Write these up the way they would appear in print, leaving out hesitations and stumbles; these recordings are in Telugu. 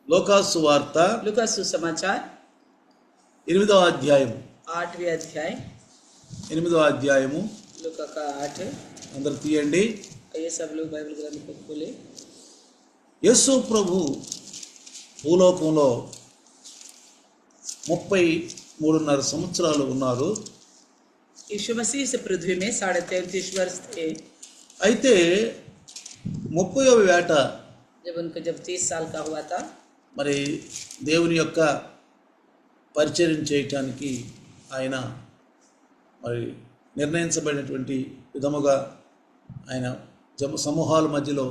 లోకాసు వార్త लूका सुसमाचार 8వ అధ్యాయం 8वें अध्याय 8వ అధ్యాయము लूका का 8। అందరూ తీయండి. ये सब लोग बाइबल ग्रंथ को खोले। యేసు ప్రభు భూలోకంలో 33.5 సంవత్సరాలు ఉన్నారు. यीशु मसीह इस पृथ्वी में 33.5 वर्ष थे। అయితే 30వ ఏట जब 30 साल का हुआ था, మరి దేవుని యొక్క పరిచర్యం చేయటానికి ఆయన మరి నిర్ణయించబడినటువంటి విధముగా ఆయన సమూహాల మధ్యలో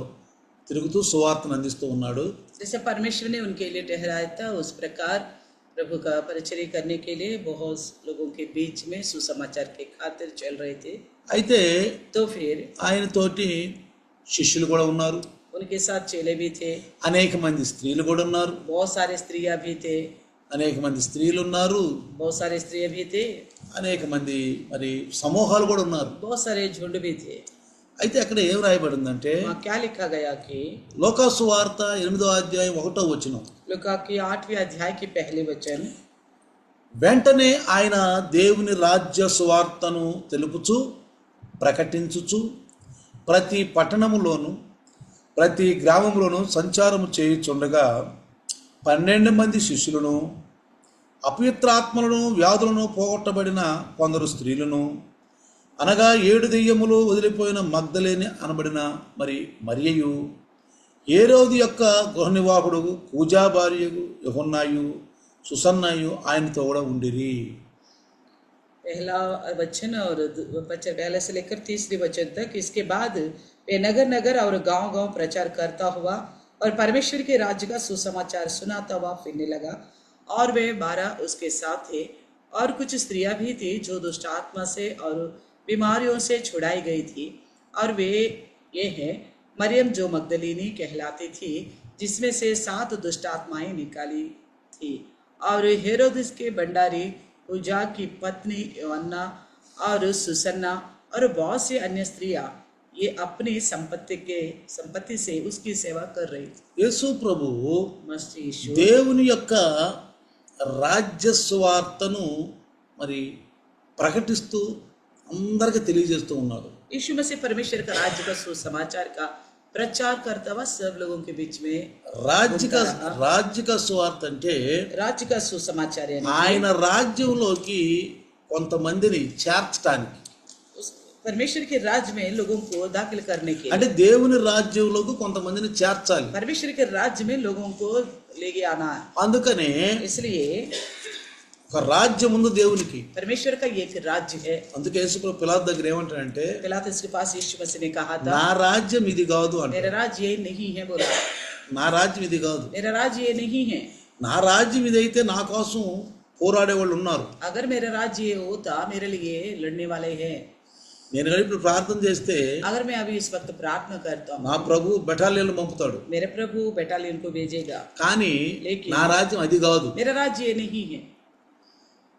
తిరుగుతూ సువార్తను అందిస్తూ ఉన్నాడు. जैसे परमेश्वर ने उनके लिए ठहराया था, उस प्रकार प्रभु का परिचर्या करने के लिए बहुत लोगों के बीच में सुसमाचार के खातिर चल रहे थे। అయితే तो फिर ఆయన తోటి శిష్యులు కూడా ఉన్నారు, उनके साथ चेले भी थे, అనేక మంది స్త్రీలు కూడా ఉన్నారు, बहुत सारे स्त्रियां भी थे, అనేక మంది స్త్రీలు ఉన్నారు, बहुत सारे स्त्रियां भी थे, అనేక మంది మరి సమూహాలు కూడా ఉన్నారు. बहुत सारे झुंड भी थे। అయితే అక్కడ ఏం రాయబడిందంటే वहाँ क्या लिखा गया कि లోకాసు వార్త 8వ అధ్యాయం 1వ వచనం, लूका की 8वें अध्याय की पहले वचन, వెంటనే ఆయన దేవుని రాజ్య సువార్తను తెలుపుచు ప్రకటించుచు ప్రతి పట్టణములోను ప్రతి గ్రామంలోనూ సంచారము చేయుచుండగా 12 మంది శిష్యులను, అపవిత్రాత్మలను వ్యాధులను పోగొట్టబడిన కొందరు స్త్రీలను, అనగా 7 దెయ్యములు వదిలిపోయిన మగ్దలేని అనబడిన మరియయు, హేరోదు యొక్క గృహనివాహుడు కూజా భార్యగు యోహన్నాయు సుసన్నాయు ఆయనతో కూడా ఉండిరి. पहला वचन और वचन पहले से लेकर 30वें वचन तक। इसके बाद वे नगर नगर और गांव गांव प्रचार करता हुआ और परमेश्वर के राज्य का सुसमाचार सुनाता हुआ फिरने लगा। और वे 12 उसके साथ थे, और कुछ स्त्रियां भी थी जो दुष्ट आत्मा से और बीमारियों से छुड़ाई गई थी। और वे ये हैं मरियम जो मगदलीनी कहलाती थी, जिसमें से 7 दुष्ट आत्माएं निकाली थी, और हेरोदिस के भंडारी उजा की पत्नी योअन्ना और सुसन्ना और बहुत सी अन्य स्त्रियां ये अपनी संपत्ति से उसकी सेवा कर रही थी। యేసు ప్రభువు मसीह यीशु దేవుని యొక్క రాజ్య సువార్తను మరి ప్రకటిస్తూ అందరికీ తెలియజేస్తూ ఉన్నాడు. यीशु मसीह परमेश्वर का राज्य का सुसमाचार का प्रचार करता हुआ सब लोगों के बीच में రాజ్యక సువార్త అంటే राज्य का सुसमाचार यानी ఆయన రాజ్యంలోకి కొంతమందిని చేర్చడానికి, परमेश्वर के राज्य में लोगों को दाखिल करने के అంటే దేవుని రాజ్యంలోకి కొంతమందిని చేర్చాలి. परमेश्वर के राज्य में लोगों को लेके आना है। అందుకనే इसलिए ఒక రాజ్యం ఉంది దేవునికి. परमेश्वर का एक राज्य है। అందుకే యేసు పిలాతు దగ్గర ఏమంటాడంటే, पिलातुस के पास यीशु मसीह ने कहा था, నా రాజ్యం ఇది కాదు అంటే, मेरा राज्य ये नहीं है बोला, నా రాజ్యం ఇది కాదు, मेरा राज्य ये नहीं है। నా రాజ్యం ఇదైతే నా కోసం పోరాడే వాళ్ళు ఉన్నారు. अगर मेरा राज्य ये होता, मेरे लिए लड़ने वाले हैं। నేను కూడా ఇప్పుడు ప్రార్థన చేస్తే अगर मैं अभी इस वक्त प्रार्थना करता నా हूँ, ప్రభు బెటాలియన్లు పంపుతాడు, मेरे प्रभु बटालियन को भेजेगा, కానీ लेकिन నా రాజ్యం అది కాదు. मेरा राज्य ये नहीं है।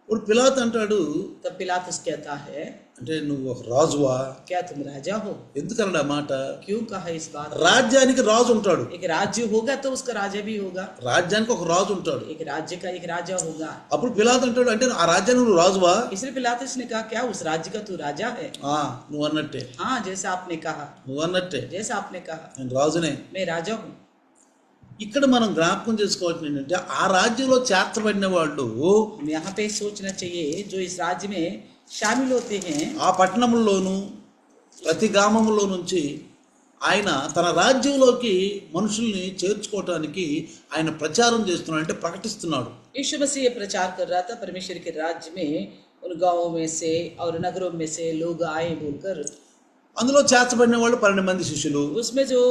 ఇప్పుడు పిలాతు అంటాడు, तब पिलातुस कहता है, అంటే నువ్వు ఒక రాజువా? क्या तुम राजा हो? ఎందుకన్నాడు ఆ మాట? क्यों कहा इस बात? రాజ్యానికి రాజు ఉంటాడు, एक राज्य होगा तो उसका राजा भी होगा, రాజ్యానికి ఒక రాజు ఉంటాడు. एक राज्य का एक राजा होगा। అప్పుడు పిలాతు అంటాడు, అంటే ఆ రాజ్యానికి నువ్వు రాజువా? इसलिए पिलातुस ने कहा, क्या उस राज्य का तू राजा है? నువ్వు అన్నట్టే, हाँ, जैसा आपने कहा, నువ్వు అన్నట్టే, जैसा आपने कहा, నేను రాజునే. मैं राजा हूँ। ఇక్కడ మనం జ్ఞాపకం చేసుకోవాల్సింది ఏంటంటే, ఆ రాజ్యంలో చేర్చబడిన వాళ్ళు यहाँ पे सोचना चाहिए, जो इस राज्य में शामिल होते हैं, ఆ పట్టణంలోను ప్రతి గ్రామంలో నుంచి ఆయన తన రాజ్యంలోకి మనుషుల్ని చేర్చుకోవటానికి ఆయన ప్రచారం చేస్తున్నాడు, అంటే ప్రకటిస్తున్నాడు. यीशु मसीह ये प्रचार कर रहा था, परमेश्वर के राज्य में उन गांवों में से और नगरों में से लोग आए बोलकर। అందులో చేర్చబడిన వాళ్ళు 12 మంది శిష్యులు, उसमें जो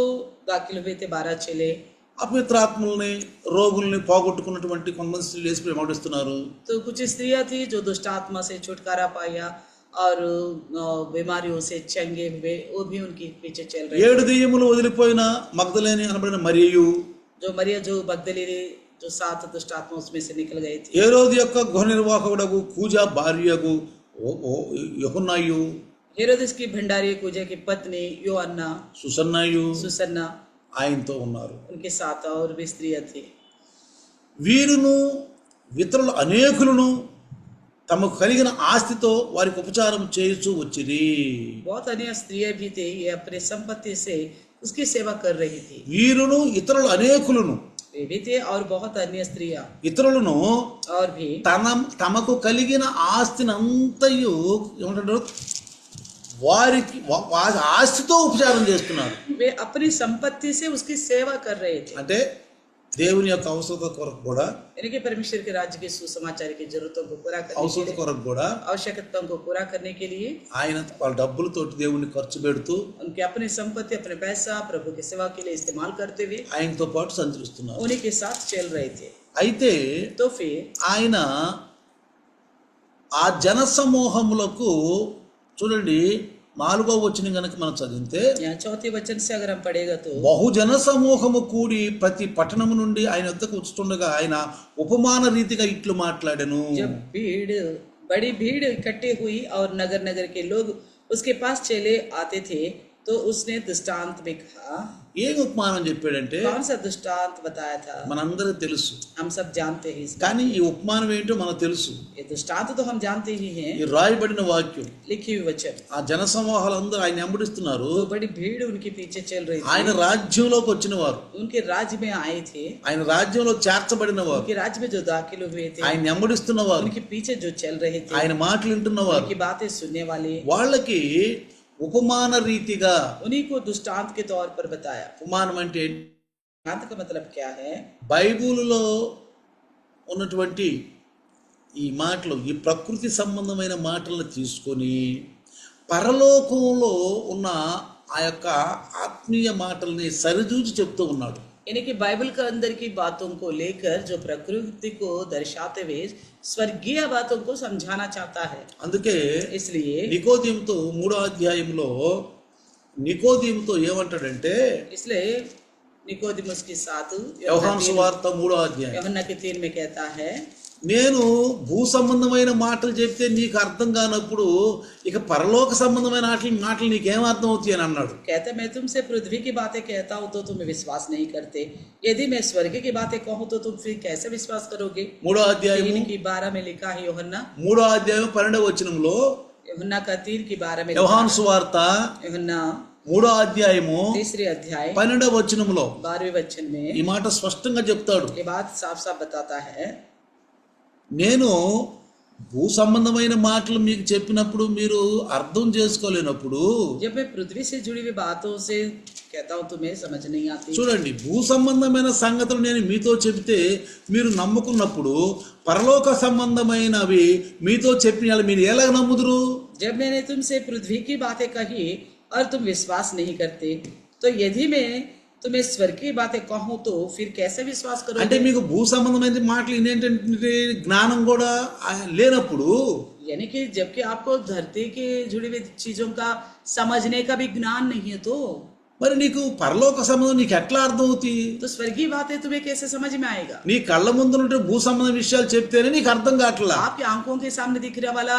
दाखिल हुए थे 12 चेले। అపవిత్రాత్మల్ని రోగుల్ని పోగొట్టుకున్నటువంటి కొంతమంది స్త్రీలు యేసు వెంబడిస్తున్నారు. तो कुछ स्त्रियां थी जो दुष्ट आत्मा से छुटकारा पाया और बीमारियों से चंगे हुए, वो भी उनके पीछे चल रहे। 7 దెయ్యములు వదిలిపోయిన మగ్దలేని అనబడిన మరియయు, जो मरिया जो बगदली जो 7 दुष्ट आत्मा उसमें से निकल गए थे। హేరోదు యొక్క గృహ నిర్వాహకుడగు కూజా భార్యగు యోహన్నాయు, हेरोदिस की भंडारी कुजा की पत्नी योअन्ना, సుసన్నాయు सुसन्ना ఆయనతో ఉన్నారు. उनके साथ और भी स्त्रियां थी. వీరును ఇతరులు అనేకులను తమకు కలిగిన ఆస్తితో వారికి ఉపచారం చేయుచూ వచ్చిరి. बहुत अन्य स्त्रियां भी थी, ये अपने संपत्ति से उसकी सेवा कर रही थी. వీరును ఇతరులు అనేకులను, वे भी थे और बहुत अन्य स्त्रियां ఇతరులను और भी తమకు కలిగిన ఆస్తిని అంతయు ఏమంటారు వారికి ఆస్తితో ఉపచారం చేస్తున్నారు. वे अपनी संपत्ति से उसकी सेवा कर रहे थे. అంటే దేవుని యొక్క అవసరత కొరకు కూడా, यानी कि परमेश्वर के राज्य के सुसमाचार की जरूरतों को पूरा करने के అవసరత लिए, కొరకు కూడా आवश्यकताओं को पूरा करने के लिए ఆయన వాళ్ళ డబ్బులతోటి దేవుని ఖర్చు పెడుతూ उनके अपनी संपत्ति, अपने पैसा प्रभु की सेवा के लिए इस्तेमाल करते हुए ఆయనతో పాటు సంచరిస్తున్నారు. उन्हीं के साथ चल रहे थे. అయితే तो फिर ఆయన ఆ జన సమూహములకు చూడండి 4వ వచనం గనక మనం చదివితే, यहाँ चौथे वचन से अगर हम पढ़ेगा तो బహుజన సమూహము కూడి ప్రతి పట్టణము నుండి ఆయన వద్దకు వచ్చుతుండగా ఆయన ఉపమాన రీతిగా ఇట్లు మాట్లాడెను. जब बड़ी भीड़ इकट्ठी हुई और नगर नगर के लोग उसके पास चले आते थे तो उसने दृष्टांत में कहा. ఏం ఉపమానం చెప్పాడంటే कौन सा दृष्टांत बताया था? మనందరికీ తెలుసు, हम सब जानते हैं इसका. కానీ ఈ ఉపమానం ఏంటో మనకు తెలుసు. ये दृष्टांत तो हम जानते ही हैं, ఈ రాయబడిన వాక్యం लिखी हुई वचन. ఆ జన సమూహాలందరూ ఆయన వెంబడిస్తున్నారు. तो बड़ी भीड़ उनके पीछे चल रही ఆయన थी. రాజ్యంలోకి వచ్చిన వారు, उनके राज्य में आए थे, ఆయన రాజ్యంలో చేర్చబడిన వారు, उनके राज्य में जो दाखिल हुए थे, ఆయన వెంబడిస్తున్న వారు, उनके पीछे जो चल रहे थे, ఆయన మాటలు వింటున్న వారు, उनकी बातें सुनने वाले, వాళ్ళకి ఉపమాన రీతిగా. उन्हीं को दृष्टांत के तौर पर बताया. ఉపమానం అంటే ఏంటి? दृष्टांत का मतलब क्या है? బైబిలులో ఉన్నటువంటి ఈ మాటలు, ఈ ప్రకృతి సంబంధమైన మాటలను తీసుకొని పరలోకంలో ఉన్న ఆ యొక్క ఆత్మీయ మాటల్ని సరిచూచి చెప్తూ ఉన్నాడు. यानी कि बाइबल के अंदर की बातों को लेकर जो प्रकृति को दर्शाते हुए स्वर्गीय बातों को समझाना चाहता है. అందుకే इसलिए నికోదేముతో 3వ అధ్యాయంలో నికోదేముతో ఏమంటాడంటే, इसलिए निकोदेमुस के साथ యోహాను సువార్త 3వ అధ్యాయం, यूहन्ना के 3 में कहता है, నేను భూ సంబంధమైన మాటలు చెప్తే నీకు అర్థం కానప్పుడు ఇక పరలోక సంబంధమైన మాటలు నీకేం అర్థం అవుతాయి అని అన్నాడు. कहता मैं तुमसे पृथ्वी की बातें कहता हूँ तो तुम विश्वास नहीं करते, यदि मैं स्वर्ग की बातें कहूँ तो तुम फिर कैसे विश्वास करोगे? 3వ అధ్యాయం 3 की 12 में लिखा है यूहन्ना 3వ అధ్యాయం 12వ వచనంలో, यूहन्ना का 3 की 12 में యోహాను సువార్త यूहन्ना 3వ అధ్యాయము 3 अध्याय 12వ వచనంలో 12वें वचन में ఈ మాట స్పష్టంగా చెప్తాడు. ये बात साफ साफ बताता है, నేను భూ సంబంధమైన మాటలు మీకు చెప్పినప్పుడు మీరు అర్థం చేసుకోలేనప్పుడు, जब मैं पृथ्वी से जुड़ी हुई बातों से कहता हूँ तुम्हें समझ नहीं आती. చూడండి, భూ సంబంధమైన సంగతులు నేను మీతో చెబితే మీరు నమ్ముకున్నప్పుడు పరలోక సంబంధమైనవి మీతో చెప్పిన మీరు ఎలా నమ్ముదురు? जब मैंने तुमसे पृथ्वी की बातें कही और तुम विश्वास नहीं करते, तो यदि मैं तुम्हें स्वर्ग की बातें कहूँ तो फिर कैसे विश्वास అంటే करोगे? మీకు భూ సంబంధమైన మాటలు ఏంటంటే జ్ఞానం కూడా లేనప్పుడు, यानी कि जबकि आपको धरती के जुड़ी हुई चीजों का समझने का भी ज्ञान नहीं है, तो మరి నీకు పరలోక సంబంధం నీకు ఎట్లా అర్థం అవుతాయి? स्वर्गीय बातें तुम्हें कैसे समझ में आएगा? నీ కళ్ళ ముందు ఉంటే భూ సంబంధ విషయాలు చెప్తేనే నీకు అర్థం కావట్లా. आपकी आंखों के सामने दिख रहा वाला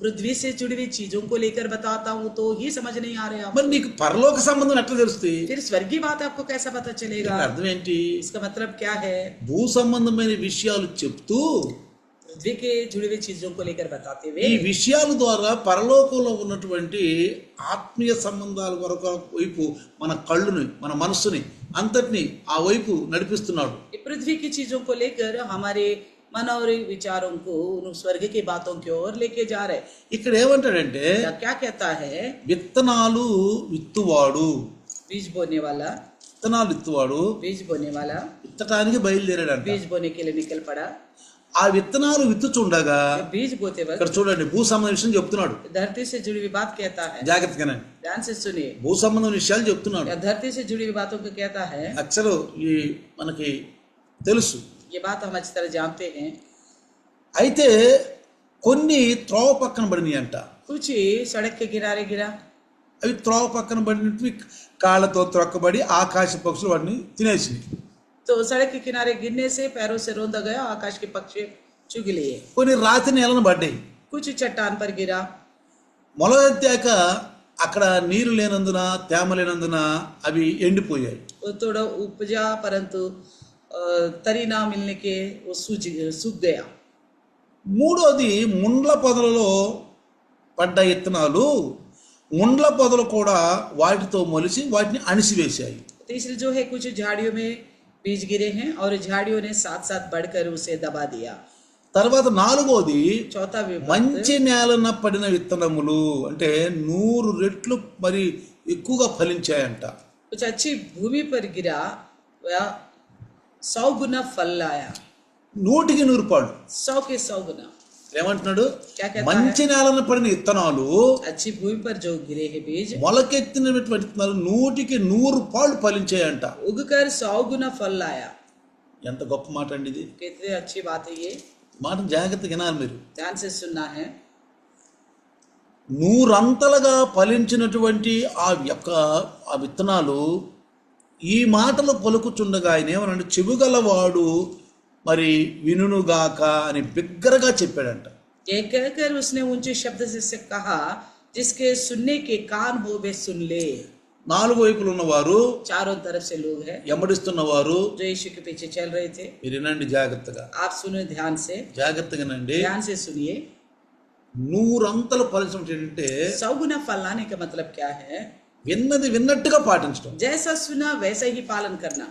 पृथ्वी से जुड़ी हुई चीजों को लेकर बताता हूँ तो ही समझ नहीं आ रहे आप. మరి నీకు పరలోక సంబంధం ఎట్లా తెలుస్తుంది? फिर स्वर्गीय बात आपको कैसा पता चलेगा? దీని అర్థం ఏంటి? इसका मतलब क्या है? భూ సంబంధమైన విషయాలు చెప్తూ पृथ्वी के जुड़ी हुई चीजों को लेकर बताते ఈ हुए విషయాల ద్వారా పరలోకంలో ఉన్నటువంటి ఆత్మీయ సంబంధాల వరకు వైపు మన కళ్ళుని, మన మనస్సుని అంతటిని ఆ వైపు నడిపిస్తున్నాడు. ये पृथ्वी की चीजों को लेकर हमारे मन और विचारों को उन स्वर्ग की बातों की ओर लेके जा रहे. ఇక్కడ ఏమంటాడంటే, क्या कहता है? విత్తనాలు విత్తువాడు, बीज बोने वाला, విత్తనాలు విత్తువాడు बीज बोने वाला విత్తటానికి బయలుదేరాడంట. बीज बोने के लिए निकल पड़ा. ఆ విత్తనాలు విత్తుచుండగా जब बीज बोते ఇక్కడ वक्त చూడండి భూ సంబంధ విషయం చెప్తున్నాడు. धरती से जुड़ी हुई बात कहता है. జాగ్రత్తగానే ध्यान से सुनिए. భూ సంబంధం విషయాలు చెప్తున్నాడు. या धरती से जुड़ी हुई बातों को कहता है. అక్షరం ఈ మనకి తెలుసు. ये बात हम अच्छी तरह जानते हैं. అయితే కొన్ని త్రోవ పక్కన పడినాయి అంట. कुछ ही सड़क के किनारे गिरा. అవి త్రోవ పక్కన పడినట్టు కాళ్ళతో త్రొక్కబడి ఆకాశ పక్షులు వాటిని తినేసినాయి. तो सड़क के किनारे गिरने से पैरों से रौंदा गया, आकाश के पक्षी चुग लिए. కొన్ని రాతి నేలను పడ్డాయి. कुछ चट्टान पर गिरा. మొలకెత్తాక అక్కడ నీరు లేనందున, తేమ లేనందున అవి ఎండిపోయాయి. वो थोड़ा उपजा परंतु तरी ना मिलने के वो सूख गया। మూడోది ముండ్ల పొదలలో పడ్డ విత్తనాలు ముండ్ల పొదలు కూడా వాటితో మొలిచి వాటిని అణిసివేశాయి. तीसरी जो है कुछ झाड़ियों में बीज गिरे हैं और झाड़ियों ने साथ साथ बढ़कर उसे दबा दिया। తర్వాత నాలుగోది चौथा विपत्ति మంచి నేలన పడిన విత్తనములు అంటే 100 రెట్లు మరి ఎక్కువగా ఫలించాయంట. कुछ अच्छी भूमि पर गिरा वह 100 गुना फल लाया। 100కి 100 పాళ్ళు. 100 के 100 गुना। ఏమంటున్నాడు? क्या कहता है? మంచి నేలన పడిన విత్తనాలు अच्छी भूमि पर जो गिरे हैं बीज మొలకెత్తినటువంటి విత్తనాలు 100కి 100 పాళ్ళు ఫలించాయంట. उगकर 100 गुना फल लाया। ఎంత గొప్ప మాట అండి ఇది. कितनी अच्छी बात है ये, మాట జాగ్రత్తగా వినాలి మీరు. ध्यान से सुनना है। 100 అంతలుగా ఫలించినటువంటి ఆ విత్తనాలు ఈ మాటలు పలుకుచుండగా ఆయన ఏమనంటే చెవుగలవాడు మరి వినుగాక అని బిగ్గరగా చెప్పాడంట. ये कहकर उसने ऊंचे शब्द से कहा, जिसके सुनने के कान हो वे सुन ले। 4 వైపులు ఉన్నవారు, चारों तरफ से लोग हैं ఎమ్మడిస్తున్నవారు जो यीशु के पीछे चल रहे थे। మీరు వినండి జాగ్రత్తగా. आप सुनो ध्यान से, జాగ్రత్తగానండి. ध्यान से सुनिए। 100 అంతలు ఫలించడం ఏంటంటే 100 गुना फल लाने का मतलब क्या है? విన్నది విన్నట్టుగా పాటించడం. जैसा सुना वैसा ही पालन करना।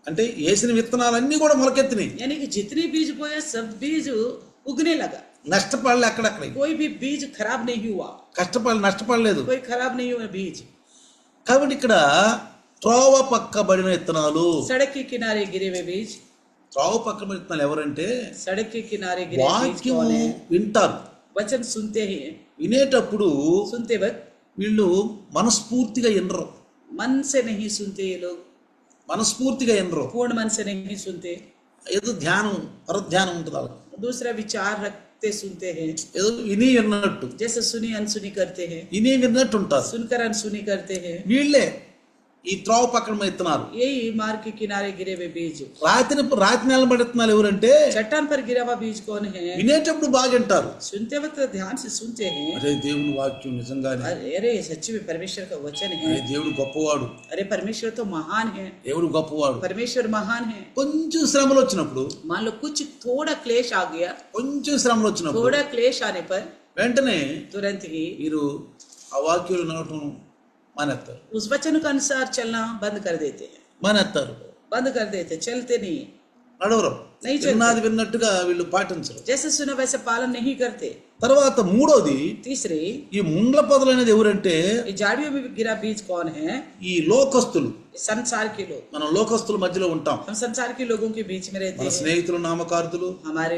అంటే వేసిన విత్తనాలన్నీ కూడా మొలకెత్తినాయి. यानी कि जितने बीज बोया सब बीज उगने लगा। నష్టపడలే. అక్కడక్కడ कोई भी बीज खराब नहीं हुआ, నష్టపడలేదు. कोई खराब नहीं हुआ बीज। కాబట్టి ఇక్కడ త్రోవ పక్కబడిన విత్తనాలు, सड़क के किनारे गिरे हुए बीज। త్రోవ పక్కబడిన విత్తనాలు ఎవరంటే सड़क के किनारे गिरे हुए बीज వాక్యము कौन है? వింటారు. वचन सुनते हैं, వినేటప్పుడు सुनते वक्त వీళ్ళు మనస్ఫూర్తిగా వినరు. मन से नहीं सुनते ये लोग, మనస్ఫూర్తిగా వినరు. पूर्ण मन से नहीं सुनते। ఏదో ధ్యానం పరధ్యానం ఉంటుంది వాళ్ళకి. दूसरा विचार रखते सुनते हैं, ఏదో విని విన్నట్టు, जैसे सुनी अनसुनी करते हैं, విని విన్నట్టు ఉంటారు. सुनकर अनसुनी करते हैं। వీళ్ళే ఈ త్రోవ పక్కన విత్తనాలు. यही मार्ग के किनारे गिरे हुए बीज। రాతి నిలబడి విత్తనాలు ఎవరంటే चट्टान पर गिरा हुआ बीज कौन है? వినేటప్పుడు బాగా వింటారు. सुनते वक्त ध्यान से सुनते हैं। అరే దేవుని వాక్యం నిజంగానే, अरे सच्ची में परमेश्वर का वचन అరే है। దేవుడు గొప్పవాడు, अरे परमेश्वर तो महान है, దేవుడు గొప్పవాడు. परमेश्वर महान है। కొంచెం శ్రమలు వచ్చినప్పుడు, मान लो कुछ थोड़ा क्लेश आ गया, కొంచెం శ్రమలు వచ్చినప్పుడు थोड़ा क्लेश आने पर వెంటనే तुरंत ही మీరు ఆ వాక్యాలు నడవటం మానేస్తారు. उस वचन के अनुसार चलना बंद कर देते हैं, మానేస్తారు. बंद कर देते, चलते नहीं, నడవరు. नहीं चलते। విన్నది విన్నట్టుగా వీళ్ళు పాటించరు. जैसे सुना वैसे पालन नहीं करते। తర్వాత మూడోది तीसरी, ఈ ముండ్ల పొదలు అనేది ఎవరంటే ये झाड़ियों में गिरा बीज कौन है? ఈ లోకస్తులు. संसार के लोग। మనం లోకస్తుల మధ్యలో ఉంటాం. हम संसार के लोगों के बीच में रहते మన हैं। స్నేహితులు నామకార్థులు, हमारे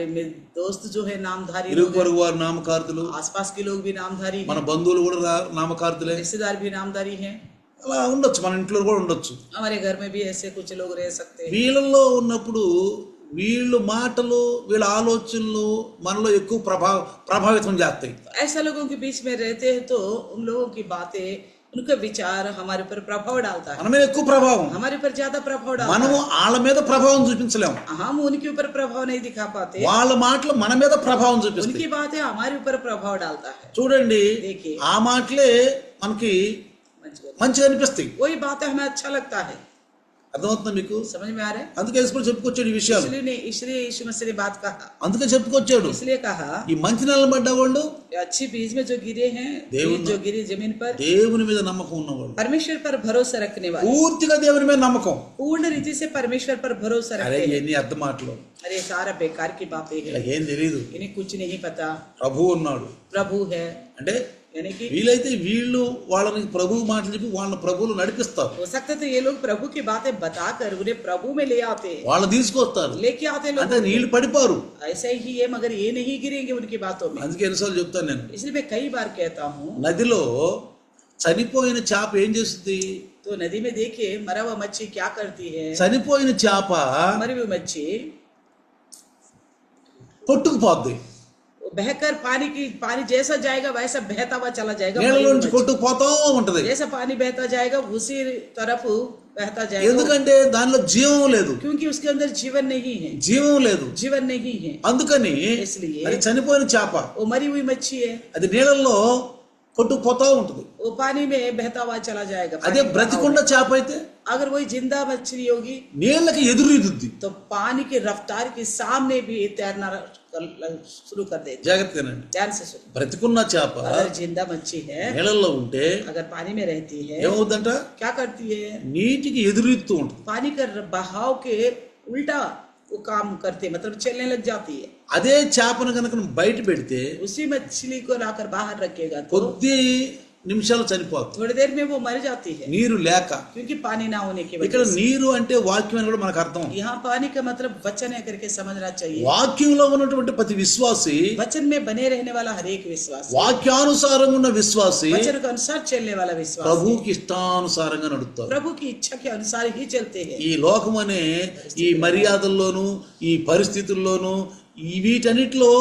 दोस्त जो है नामधारी ఇరుగు लोग हैं, పొరుగు వారు నామకార్థులు, आसपास के लोग भी नामधारी మన हैं, బంధువులు కూడా నామకార్థులే. रिश्तेदार भी नामधारी हैं। అలా ఉండొచ్చు, మన ఇంట్లో కూడా ఉండొచ్చు. हमारे घर में भी ऐसे कुछ लोग रह सकते हैं। వీళ్ళల్లో ఉన్నప్పుడు వీళ్ళు మాటలు వీళ్ళ ఆలోచనలు మనలో ఎక్కువ ప్రభావితం చేస్తాయి. ऐसा लोगों के बीच में रहते हैं तो उन लोगों की बातें, उनका विचार हमारे ऊपर प्रभाव डालता है, మన మీద ఎక్కువ ప్రభావం. हमारे ऊपर ज्यादा प्रभाव डालता మనము వాళ్ళ మీద ప్రభావం చూపించలేము. है। हम उनके ऊपर प्रभाव नहीं दिखा पाते, వాళ్ళ మాటలు మన మీద ప్రభావం చూపిస్తాయి. उनकी बातें हमारे ऊपर प्रभाव डालता है। చూడండి, देखिए, ఆ మాటలే మనకి మంచిగా అనిపిస్తాయి. वही बातें हमें अच्छा लगता है। అర్థమవుతుందా మీకు? समझ में आ रहा है? అందుకే యేసు చెప్పుకొచ్చాడు ఈ విషయాలు. इसलिए यीशु मसीह ने बात कहा, అందుకే చెప్పుకొచ్చాడు. इसलिए कहा ఈ మంచి నెలలు పడ్డ వాళ్ళు अच्छी बीज में जो गिरे हैं, बीज जो गिरे जमीन पर, దేవుని మీద నమ్మకం ఉన్నవాళ్ళు, परमेश्वर पर भरोसा रखने वाले, పూర్తిగా దేవుని మీద నమ్మకం. पूर्ण रीति से परमेश्वर पर भरोसा అరే रखते हैं। ఎన్ని అర్థ మాటలు, अरे सारा बेकार की बातें ఇలా हैं, ఏం తెలియదు. इन्हें कुछ नहीं पता। ప్రభు ఉన్నాడు प्रभु है, అంటే यानी कि వీలైతే వీళ్ళు వాళ్ళని ప్రభు మాటలు చెప్పి వాళ్ళని ప్రభువులు నడిపిస్తారు. हो सकता है तो ये लोग प्रभु की बातें बताकर उन्हें प्रभु में ले आते हैं, వాళ్ళు తీసుకొస్తారు. लेके आते लोग। అంటే నీళ్ళు పడిపోరు. ऐसा ही है, मगर ये नहीं गिरेंगे उनकी बातों में। అందుకే ఎన్నిసార్లు చెప్తాను నేను, इसलिए मैं कई बार कहता हूँ, నదిలో చనిపోయిన చేప ఏం చేస్తుంది? तो नदी में देखिए मरा हुआ मच्छी क्या करती है? చనిపోయిన చేప मरी हुई मच्छी కొట్టుకుపోద్ది. वो बहकर पानी जैसा जाएगा वैसा बहता हुआ चला जाएगा। నీళ్ళ मरी हुई నుంచి मच्छी। కొట్టుకుపోతా ఉంటది. जैसा पानी बहता जाएगा उसी तरफ बहता जाएगा, ఎందుకంటే దానిలో జీవం లేదు, क्योंकि उसके अंदर जीवन नहीं है, జీవం లేదు. जीवन नहीं है। అందుకని इसलिए అది చనిపోయిన చేప, वो मरी हुई मच्छी है, అది నీళ్ళల్లో కొట్టుకుపోతా ఉంటుంది. वो पानी में बहता हुआ चला जाएगा. అదే पानी బ్రతికొండ చేప అయితే अगर वही जिंदा मछली होगी నీళ్ళకి ఎదురీదుద్ది. तो पानी की रफ्तार के सामने भी तैरना शुरू कर देती. జాగ్రత్తగానండి. ध्यान से सुनो. బ్రతికున్న చేప अगर जिंदा मच्छी है నీళ్ళల్లో ఉంటే अगर पानी में रहती है ఏమవుద్దంట, क्या करती है? నీటికి ఎదురీదుతూ ఉంటుంది. पानी का बहाव के उल्टा वो काम करते हैं, मतलब चलने लग जाती है. అదే చేపను కనుక బయట పెడితే उसी मछली को लाकर बाहर रखेगा तो కొద్ది నిమిషాలు చనిపోతుంది. थोड़ी देर में वो मर जाती है నీరు లేక. क्योंकि पानी ना होने की ఇక్కడ वजह से. నీరు అంటే వాక్యం అని కూడా మనకు అర్థం. यहाँ पानी का मतलब वचन है करके समझना चाहिए. వాక్యంలో ఉన్నటువంటి ప్రతి విశ్వాసి, वचन में बने रहने वाला हर एक विश्वास, వాక్యానుసారంగా ఉన్న విశ్వాసి वचन के अनुसार चलने वाला विश्वास ప్రభువుకి ఇష్టానుసారంగా నడుస్తారు. प्रभु की इच्छा के अनुसार ही चलते हैं. ఈ లోకం అనే ఈ మర్యాదల్లోనూ ఈ పరిస్థితుల్లోనూ ఈ వీటన్నిటిలో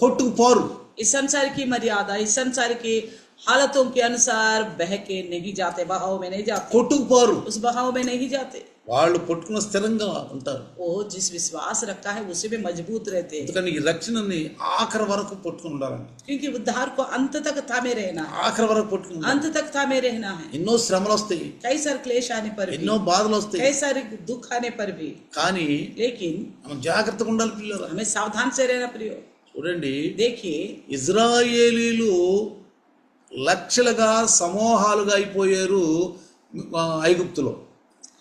కొట్టుకుపోరు. इस संसार की मर्यादा, इस संसार की हालतों के अनुसार बह के नहीं जाते, बहाव में नहीं जाते, కొట్టుకుపోరు. उस बहाव में नहीं जाते. వాళ్ళు పట్టుకున్న స్థిరంగా ఉంటారు. वो जिस विश्वास रखा है उसी में मजबूत रहते हैं. ఎందుకని ఈ రక్షణని ఆఖరి వరకు పట్టుకుని ఉండాలండి. क्योंकि उद्धार को अंत तक थामे रहना है, ఆఖరి వరకు పట్టుకుని ఉండాలి. अंत तक थामे रहना है. ఎన్నో శ్రమలు వస్తాయి, कई सारे क्लेश आने पर भी, ఎన్నో బాధలు వస్తాయి, कई सारे दुख आने पर भी, కానీ लेकिन మనం జాగ్రత్తగా ఉండాలి పిల్లలు. हमें सावधान से रहना प्रियो. చూడండి, देखिए ఇజ్రాయేలీలు లక్షలుగా సమూహాలుగా అయిపోయారు ఐగుప్తులో.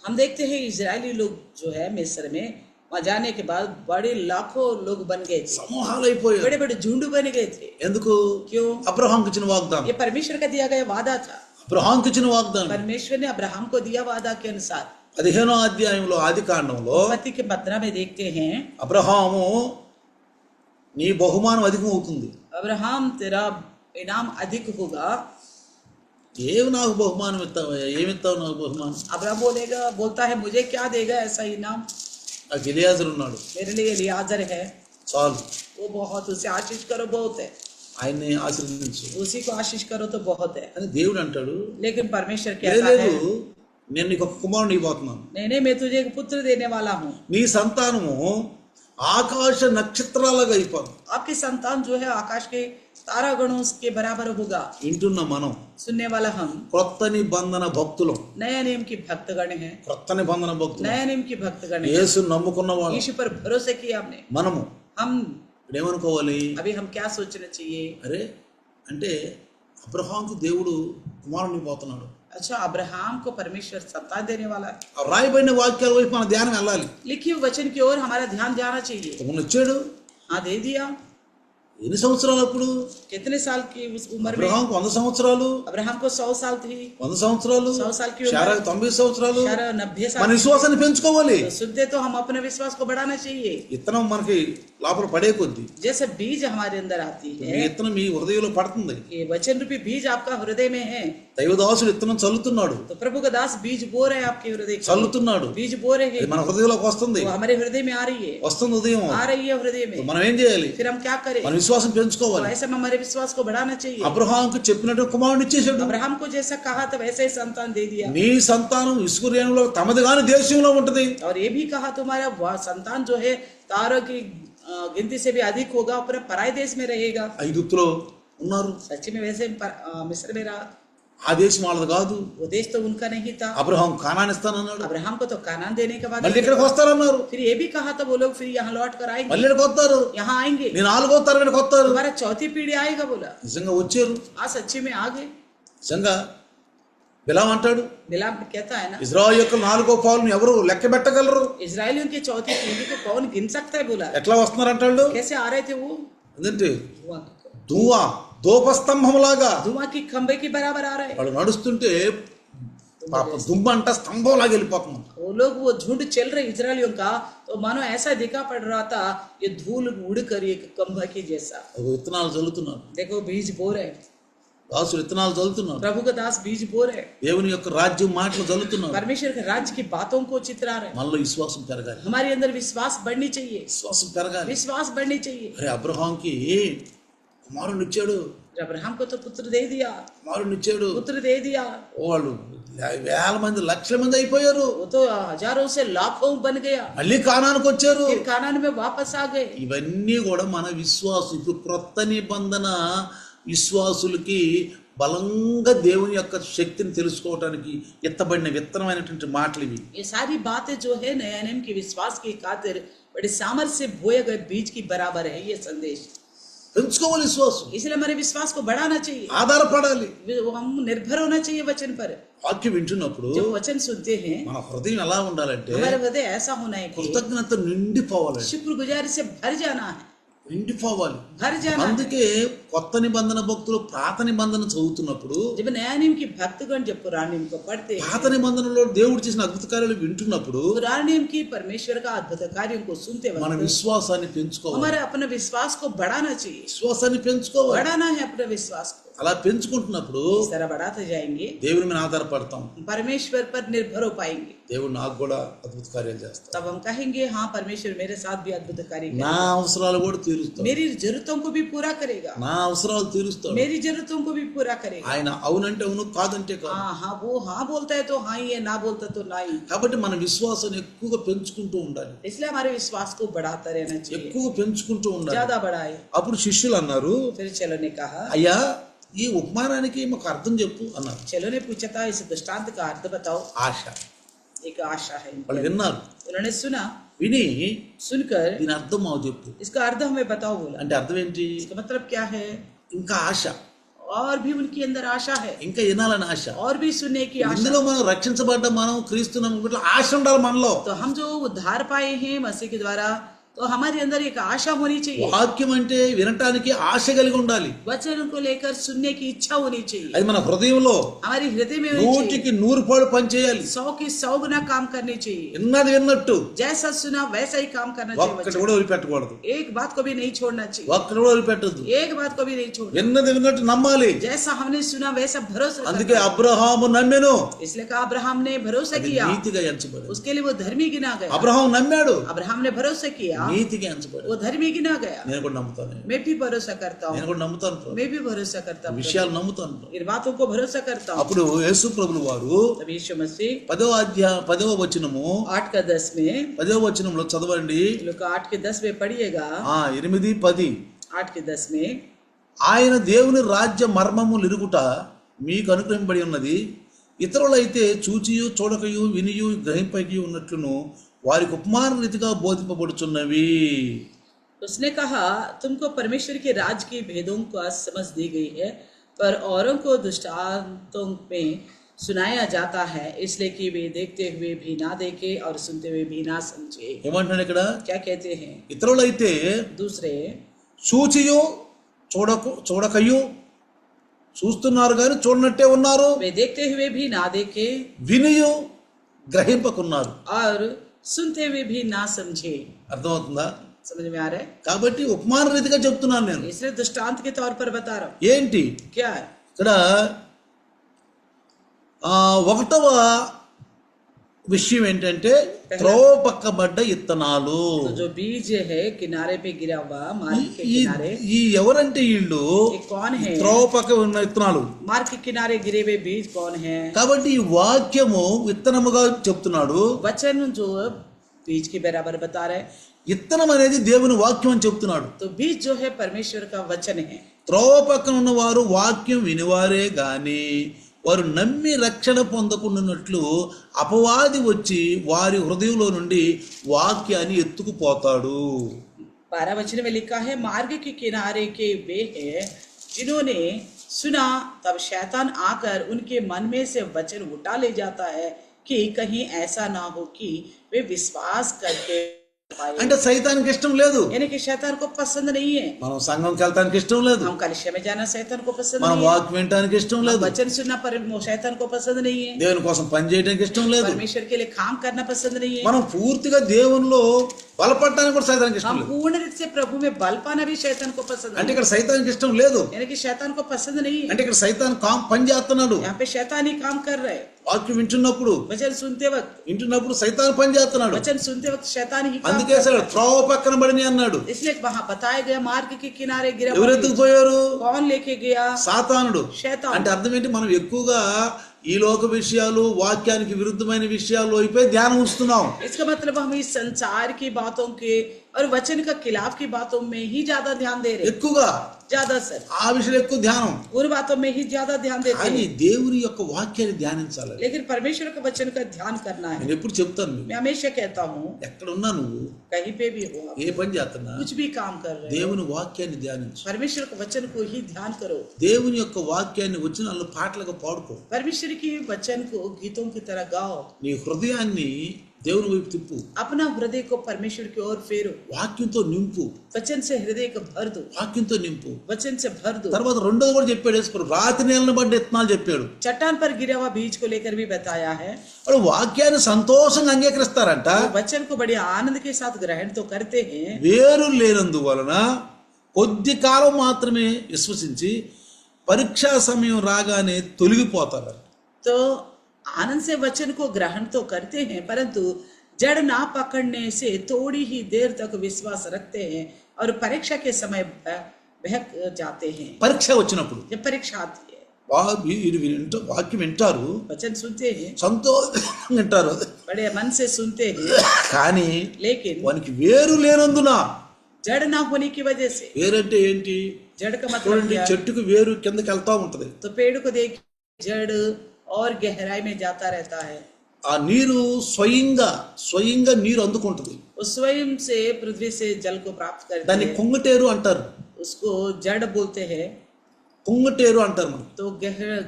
हम देखते हैं इजरायली लोग जो है मिस्र में वहां जाने के बाद बड़े लाखों लोग बन गए थे, సమూహాలు అయిపోయారు. बड़े बड़े झुंड बन गए थे. ఎందుకు? क्यों? అబ్రహాంకి ఇచ్చిన వాగ్దానం. ये परमेश्वर का दिया गया वादा था. అబ్రహాంకి ఇచ్చిన వాగ్దానం परमेश्वर ने अब्राहम को दिया वादा के अनुसार. 15వ అధ్యాయంలో ఆది కాండంలో उत्पत्ति के 15 में देखते हैं, అబ్రహాము నీ బహుమానం అధికం అవుతుంది. अब्राहम तेरा इनाम अधिक होगा. ఏమి నాకు బహుమానం ఇస్తావు, ఏమిస్తావు నాకు బహుమానం? अब्राहम बोलता है मुझे क्या देगा ऐसा इनाम? నాకు ఎలియాజరు ఉన్నాడు, मेरे लिए एलियाजर है, చాలు, वो बहुत, उसे आशीष करो बहुत है, ఆయన్ని ఆశీర్వదించు उसी को आशीष करो तो बहुत है. అని దేవుడు అంటాడు. लेकिन परमेश्वर లేదు कहता है నేను నీకు ఒక కుమారుని ఇవ్వబోతున్నాను. नहीं मैं तुझे एक पुत्र देने वाला हूँ. నీ సంతానము ఆకాశ నక్షత్రాలుగా అయిపోదు. आपकी संतान जो है आकाश के तारागणों के बराबर होगा. వింటున్న మనం सुनने वाला हम క్రొత్త నిబంధన భక్తులం, नया नियम की भक्तगण है, క్రొత్త నిబంధన భక్తులం, नया नियम की भक्तगण है. యేసు నమ్ముకున్న వాళ్ళు यीशु पर भरोसे किया हमने. మనము हम ఇప్పుడు ఏమనుకోవాలి? अभी हम क्या सोचना चाहिए? అరే అంటే అబ్రహాంకు దేవుడు కుమారుని పోతున్నాడు. अच्छा, अब्राहम को परमेश्वर संतान देने वाला है. ఆ రాయబడిన వాక్యాల వైపు మన ధ్యానం వెళ్ళాలి. लिखिए वचन की ओर हमारा ध्यान जाना चाहिए. తమను వచ్చాడు. हाँ, दे दिया. ఎన్ని సంవత్సరాలు అప్పుడు? कितने साल की उस उम्र में? అబ్రహాంకు 100 సంవత్సరాలు, अब्राहम को 100 साल थी. 100 సంవత్సరాలు, 100 साल की उम्र, శారాకు 90 సంవత్సరాలు. शारा 90 మన साल. విశ్వాసాన్ని పెంచుకోవాలి. तो सुनते तो हम अपने विश्वास को बढ़ाना चाहिए. ఇత్తనం మనకి లోపల పడే కొద్ది जैसे बीज हमारे अंदर आती మీ है, ఇత్తనం మీ హృదయంలో పడుతుంది. ये वचन रूपी बीज आपका हृदय में है, దైవదాసుడు ఇత్తనం చల్లుతున్నాడు, तो प्रभु का दास बीज बो रहे हैं आपके हृदय को. చల్లుతున్నాడు. बीज बो रहे అది हैं, మన హృదయంలోకి వస్తుంది, वो हमारे हृदय में आ रही है, వస్తుంది ఉదయం. आ रही है हृदय में. మనం ఏం చేయాలి? फिर हम क्या करें? మన విశ్వాసం तो పెంచుకోవాలి. ऐसे में हमारे विश्वास को बढ़ाना चाहिए. అబ్రహాంకు చెప్పినట్టు కుమారుని ఇచ్చేసాడు. अब्राहम को जैसा कहा था वैसे ही संतान दे दिया. నీ సంతానం ఇసుకురేణులో తమది కాని దేశంలో ఉంటది. और ये भी कहा तुम्हारा संतान जो है तारों की गिनती से भी अधिक होगा, अपने पराय देश में रहेगा. ఐగుప్తులో ఉన్నారు, सच्ची में वैसे मिस्र में रहा. ఆ దేశం వాళ్ళది కాదు. वो देश तो उनका नहीं था. అబ్రహాం కానాన్ ఇస్తానన్నాడు, अब्राहम को तो कानान देने के बाद మళ్ళీ ఇక్కడికి వస్తారన్నారు, फिर ये भी कहा था वो लोग फिर यहाँ लौट कर आएंगे, మళ్ళీ ఇక్కడికి వస్తారు, यहाँ आएंगे, నేను 4వ తరగతికి వస్తారు. तुम्हारा चौथी पीढ़ी आएगा बोला. నిజంగా వచ్చారు. आज सच्ची में आ गए. నిజంగా బిలాం అంటాడు, बिलाम कहता है ना, ఇజ్రాయిల్ యొక్క 4వ పాలుని ఎవరు లెక్క పెట్టగలరు? इजरायलियों की चौथी पीढ़ी को कौन गिन सकता है बोला. ఎట్లా వస్తున్నారంటాడు? कैसे आ रहे थे वो? ఎందుకంటే धुआं ధూవా ధూపస్తంభంలాగా की खंबे की बराबर आ रहे हैं. వాళ్ళు నడుస్తుంటే పాప దుమ్మ అంట స్తంభంలాగా వెళ్ళిపోతుంది. वो लोग वो झुंड चल रहे इजरायलियों का, तो मानो ऐसा दिखा पड़ रहा था ये धूल उड़कर एक खंभा की जैसा. ఒక విత్తనాలు చల్లుతున్నారు, देखो बीज बो रहे, దాసులు విత్తనాలు చల్లుతున్నారు, प्रभु का दास बीज बो रहे, దేవుని యొక్క రాజ్యం మాటలు చల్లుతున్నారు. परमेश्वर के राज्य की बातों को चित्रा रहे. మనలో విశ్వాసం పెరగాలి, हमारे अंदर विश्वास बढ़नी चाहिए, విశ్వాసం పెరగాలి. विश्वास बढ़नी चाहिए. అరే అబ్రహాంకి కుమారుని ఇచ్చాడు, अब्राहम को तो पुत्र दे दिया, కుమారుని ఇచ్చాడు. पुत्र दे दिया. వాళ్ళు వేల మంది లక్షల మంది అయిపోయారు. वो तो हजारों से लाखों बन गया. మళ్ళీ కానానికి వచ్చారు. फिर कानान में वापस आ गए. ఇవన్నీ కూడా మన విశ్వాసం. ఇప్పుడు క్రొత్త నిబంధన విశ్వాసులకి బలంగా దేవుని యొక్క శక్తిని తెలుసుకోవడానికి ఎత్తబడిన విత్తనమైనటువంటి మాటలు ఇవి. ये सारी बातें जो है नया नियम के विश्वास की खातिर बड़े सामर्थ्य से बोए गए बीज की बराबर है ये संदेश. పెంచుకోవాలి విశ్వాసం, इसलिए हमारे विश्वास को बढ़ाना चाहिए, ఆధారపడాలి. हम निर्भर होना चाहिए वचन पर. వాక్యం వింటున్నప్పుడు जब वचन सुनते हैं మన హృదయం ఎలా ఉండాలంటే हमारा हृदय ऐसा होना है कि కృతజ్ఞత నిండిపోవాలండి, शुक्रगुजारी से भर जाना है, నిండిపోవాలి. भर जाना है. అందుకే కొత్త నిబంధన భక్తులు పాత నిబంధన చదువుతున్నప్పుడు जब नया नियम की भक्तगण जब पुराने नियम को पढ़ते हैं, పాత నిబంధనలో దేవుడు చేసిన అద్భుత కార్యాలు వింటున్నప్పుడు पुराने नियम की परमेश्वर का अद्भुत कार्यों को सुनते మన वक्त విశ్వాసాన్ని పెంచుకోవాలి. हमारे अपने विश्वास को बढ़ाना चाहिए, విశ్వాసాన్ని పెంచుకోవాలి. बढ़ाना है अपने विश्वास को. అలా పెంచుకుంటున్నప్పుడు इस तरह बढ़ाते जाएंगे దేవుని మీద ఆధారపడతాం. परमेश्वर पर निर्भर हो पाएंगे. దేవుడు నాకు కూడా అద్భుత కార్యాలు చేస్తాడు, तब हम कहेंगे हाँ परमेश्वर मेरे साथ भी अद्भुत कार्य నా करेगा, అవసరాలు కూడా తీరుస్తాడు, मेरी जरूरतों को भी पूरा करेगा, నా అవసరాలు తీరుస్తాడు. मेरी जरूरतों को भी पूरा करेगा. ఆయన అవునంటే అవును, కాదంటే కాదు. हाँ हाँ वो हाँ बोलता है तो हाँ ही है, ना बोलता तो ना ही. కాబట్టి మన విశ్వాసాన్ని ఎక్కువగా పెంచుకుంటూ ఉండాలి, इसलिए हमारे विश्वास को बढ़ाता रहना चाहिए, ఎక్కువగా పెంచుకుంటూ ఉండాలి. ज्यादा बढ़ाए. అప్పుడు శిష్యులు అన్నారు, फिर चलो ने कहा, అయ్యా ఈ ఉపమానానికి మాకు అర్థం చెప్పు అన్నారు. चलो ने पूछा था इस दृष्टांत का अर्थ बताओ. ఆశ. एक आशा है इनके వాళ్ళు अंदर. విన్నారు, उन्होंने सुना, విని सुनकर దీని అర్థం మాకు చెప్పు इसका अर्थ हमें बताओ बोला. అంటే అర్థం ఏంటి? इसका मतलब क्या है? ఇంకా ఆశ, और भी उनके अंदर आशा है, ఇంకా వినాలని ఆశ. और भी सुनने की आशा. ఇందులో మనం రక్షించబడ్డ మనం క్రీస్తు నమ్ముకుంటే ఆశ ఉండాలి మనలో. तो हम जो उद्धार पाए हैं मसीह के द्वारा, तो हमारे अंदर एक आशा होनी चाहिए. వాక్యం అంటే వినటానికి ఆశ కలిగి ఉండాలి, वचन को लेकर सुनने की इच्छा होनी चाहिए, అది మన హృదయంలో हमारे हृदय में होनी चाहिए. 100కి 100 పనిచేయాలి. 100 की 100 गुना काम करनी चाहिए. విన్నది విన్నట్టు जैसा सुना वैसा ही काम करना चाहिए. ఒక్కటి वचन. కూడా వదిలిపెట్టకూడదు, एक बात को भी नहीं छोड़ना चाहिए, ఒక్కటి కూడా వదిలిపెట్టద్దు. एक बात को भी नहीं छोड़ना. విన్నది విన్నట్టు నమ్మాలి. जैसा हमने सुना वैसा भरोसा అందుకే करना. అబ్రహాము నమ్మెను, इसलिए कहा अब्राहम ने भरोसा అది किया, నీతిగా ఎంచబడింది. उसके लिए वो धर्मी गिना गया. అబ్రహాము నమ్మాడు, अब्राहम ने भरोसा किया, నీతిగా ఎంచబడింది. वो धर्मी गिना गया. నేను కూడా నమ్ముతాను, मैं भी भरोसा करता నేను हूँ, కూడా నమ్ముతాను ప్రభు. मैं भी भरोसा करता हूँ, విషయాలు నమ్ముతాను. इन बातों को भरोसा करता हूँ. అప్పుడు యేసు ప్రభులు వారు तब यीशु मसीह 10వ వచనము 8 का 10 में, 10వ వచనంలో చదవండి. लूका 8 के 10 में पढ़िएगा. 8, 10 8 के 10 में, ఆయన దేవుని రాజ్య మర్మములు ఇరుగుట మీకు అనుగ్రహింపబడి ఉన్నది, ఇతరులైతే చూచియు చూడకయు వినియు గ్రహింపకయు ఉన్నట్లును వారికి ఉపమాన రీతిగా బోధింపబడుచున్నవి. उसने कहा तुमको परमेश्वर के राज की भेदों का समझ दी गई है, पर औरों को दृष्टांतों में सुनाया जाता है, इसलिए कि वे देखते हुए भी ना देखे और सुनते हुए भी ना समझे. ఏమంటున్నాడు ఇక్కడ? क्या कहते हैं? ఇతరులైతే दूसरे చూచియు చూడకయు, చూస్తున్నారు కానీ చూడనట్టే ఉన్నారు, वे देखते हुए भी ना देखे వినియు గ్రహింపకున్నారు. और सुनते हुए भी ना समझे. అర్థమవుతుందా? समझ में आ रहा है? కాబట్టి ఉపమాన రీతిగా చెప్తున్నాను నేను. इसलिए दृष्टांत के तौर पर बता रहा हूँ. ఏంటి क्या है? ఇక్కడ 1వ విషయం ఏంటంటే త్రోపక్కబడ్డ ఇత్తనాలు. तो जो बीज है किनारे पे गिरा हुआ, मार्ग के ఈ किनारे, ఈ ఎవరంటే వీళ్ళు ये कौन है? త్రోపక్క ఉన్న ఇత్తనాలు. मार्ग के किनारे गिरे हुए बीज कौन है? కాబట్టి ఈ వాక్యము విత్తనముగా చెప్తున్నాడు. वचन जो बीज के बराबर बता रहे हैं. ఇత్తనం అనేది దేవుని వాక్యం అని చెప్తున్నాడు. तो बीज जो है परमेश्वर का वचन है. త్రోవ పక్కన ఉన్నవారు వాక్యం వినివారే గాని వారు నమ్మి రక్షణ పొందకుండానట్లు అపవాది వచ్చి వారి హృదయంలో నుండి వాక్యాన్ని ఎత్తుకుపోతాడు. 12 वचन में लिखा है, मार्ग के किनारे के वे हैं जिन्होंने सुना, तब शैतान आकर उनके मन में से वचन उठा ले जाता है कि कहीं ऐसा ना हो कि वे विश्वास करके पाए. అంటే సైతానికి ఇష్టం లేదు यानी कि शैतान को पसंद नहीं है. మనం సంఘంకి వెళ్తానికి ఇష్టం లేదు, हम कलिसिया में जाना शैतान को पसंद మనం नहीं है. వాక్యం వినటానికి ఇష్టం లేదు, वचन सुनना पर शैतान को पसंद नहीं है. దేవుని కోసం పని చేయడానికి ఇష్టం లేదు, परमेश्वर के लिए काम करना पसंद नहीं है. మనం పూర్తిగా దేవునిలో బలపడటానికి కూడా సైతానికి ఇష్టం हम లేదు. पूर्ण रूप से प्रभु में बल पाना भी शैतान को पसंद అంటే नहीं ఇక్కడ సైతానికి ఇష్టం లేదు, है. यानी कि शैतान को पसंद नहीं है. అంటే ఇక్కడ సైతాన్ పని చేస్తున్నాడు. यहाँ पे शैतान ही काम कर रहे हैं. వాక్యం వింటున్నప్పుడు वचन सुनते वक्त సైతాన్ పని చేస్తున్నాడు. वचन सुनते वक्त शैतान ही काम అందుకే कर అసలు रहा है. త్రోవ పక్కన పడిని అన్నాడు. इसलिए वहां बताया गया मार्ग के किनारे गिरा हुआ ఎవరెత్తుకు बीज. పోయారు? कौन लेके गया? సాతానుడు. शैतान. అంటే అర్థం ఏంటి? మనం ఎక్కువగా ఈ లోక విషయాలు వాక్యానికి విరుద్ధమైన విషయాలు అయిపోయి ధ్యానం ఉంచుతున్నాం. इसका मतलब हम इस संसार की बातों के और वचन का खिलाफ की बातों में ही ज्यादा ध्यान दे रहे हैं, ఎక్కువగా ज्यादा सर ఆ విషయంలో ఎక్కువ ధ్యానం. उन बातों में ही ज्यादा ध्यान देते కానీ हैं, దేవుని యొక్క వాక్యాన్ని ధ్యానించాలి. लेकिन परमेश्वर के वचन का ध्यान करना है. నేను ఎప్పుడు చెప్తాను మీకు, मैं हमेशा कहता हूँ ఎక్కడున్నా నువ్వు कहीं पे भी हो आप, ఏ పని చేస్తున్నా कुछ भी काम कर रहे हो, దేవుని వాక్యాన్ని ధ్యానించు. परमेश्वर के वचन को ही ध्यान करो. దేవుని యొక్క వాక్యాన్ని వచనాలను పాటలుగా పాడుకో. परमेश्वर की वचन को गीतों की तरह गाओ. నీ హృదయాన్ని దేవుని వైపు తిప్పు. अपना हृदय को परमेश्वर की ओर फेरो, వాక్యంతో నింపు. वचन से हृदय को भर दो, వాక్యంతో నింపు. वचन से भर दो. తర్వాత రెండోది కూడా చెప్పాడు యేసుప్రభు, రాతి నేలను బట్టి విత్తనాలు చెప్పాడు. चट्टान पर गिरा हुआ बीज को लेकर भी बताया है. వాడు వాక్యాన్ని సంతోషంగా అంగీకరిస్తారంట. वो वचन को बड़े आनंद के साथ ग्रहण तो करते हैं, వేరు లేనందువలన కొద్ది కాలం మాత్రమే విశ్వసించి పరీక్షా సమయం రాగానే తొలగిపోతారు. तो आनंद से वचन को ग्रहण तो करते हैं, परंतु जड़ ना पकड़ने से थोड़ी ही देर तक विश्वास रखते हैं और परीक्षा के समय बहक जाते हैं. పరీక్ష వచ్చినప్పుడు जब परीक्षा आती है, వాక్యం వింటారు, वचन सुनते हैं, సంతోషంగా వింటారు, बड़े मन से सुनते हैं, కానీ लेकिन వానికి వేరు లేనందున. जड़ ना होने की वजह से, వేరంటే ఏంటి? जड़ का मतलब చూడండి, क्या है? చెట్టుకు వేరు కిందకి వెళ్తా ఉంటది. तो पेड़ को देख जड़ और गहराई में जाता रहता है, ఆ నీరు స్వయంగా నీరు అందుకుంటది. वो स्वयं से पृथ्वी से जल को प्राप्त करते దాన్ని हैं, కుంగటేరు అంటారు. उसको जड़ बोलते हैं. కుంగటేరు అంటారు మనం. तो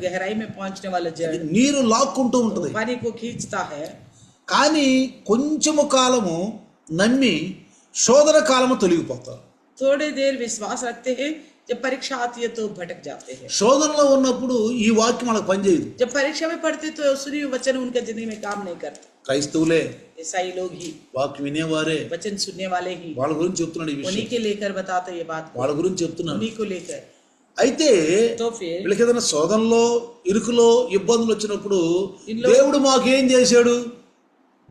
गहराई में पहुंचने वाला जड़ నీరు లాక్కుంటూ ఉంటది. पानी को खींचता है, కానీ కొంచెము కాలము నమ్మి శోధన కాలము తొలగిపోతారు. थोड़ी देर विश्वास रखते हैं, जब परीक्षा आती है तो भटक जाते हैं. శోధనలో ఉన్నప్పుడు ఈ వాక్యం మనకు పనిచేయదు. जब परीक्षा में पढ़ते तो सुनी हुई वचन उनके जिंदगी में काम नहीं करते. క్రైస్తవులే, ईसाई लोग ही, వాక్యం వినేవారే, वचन सुनने वाले ही, వాళ్ళ గురించి చెప్తున్నాడు ఈ उन्हीं విషయం. के लेकर बताते ये बात, వాళ్ళ గురించి చెప్తున్నాను. उन्हीं को लेकर. అయితే तो फिर వీళ్ళకి ఏదైనా శోధనలో ఇరుకులో ఇబ్బందులు వచ్చినప్పుడు ఇందులో- దేవుడు మాకేం చేశాడు?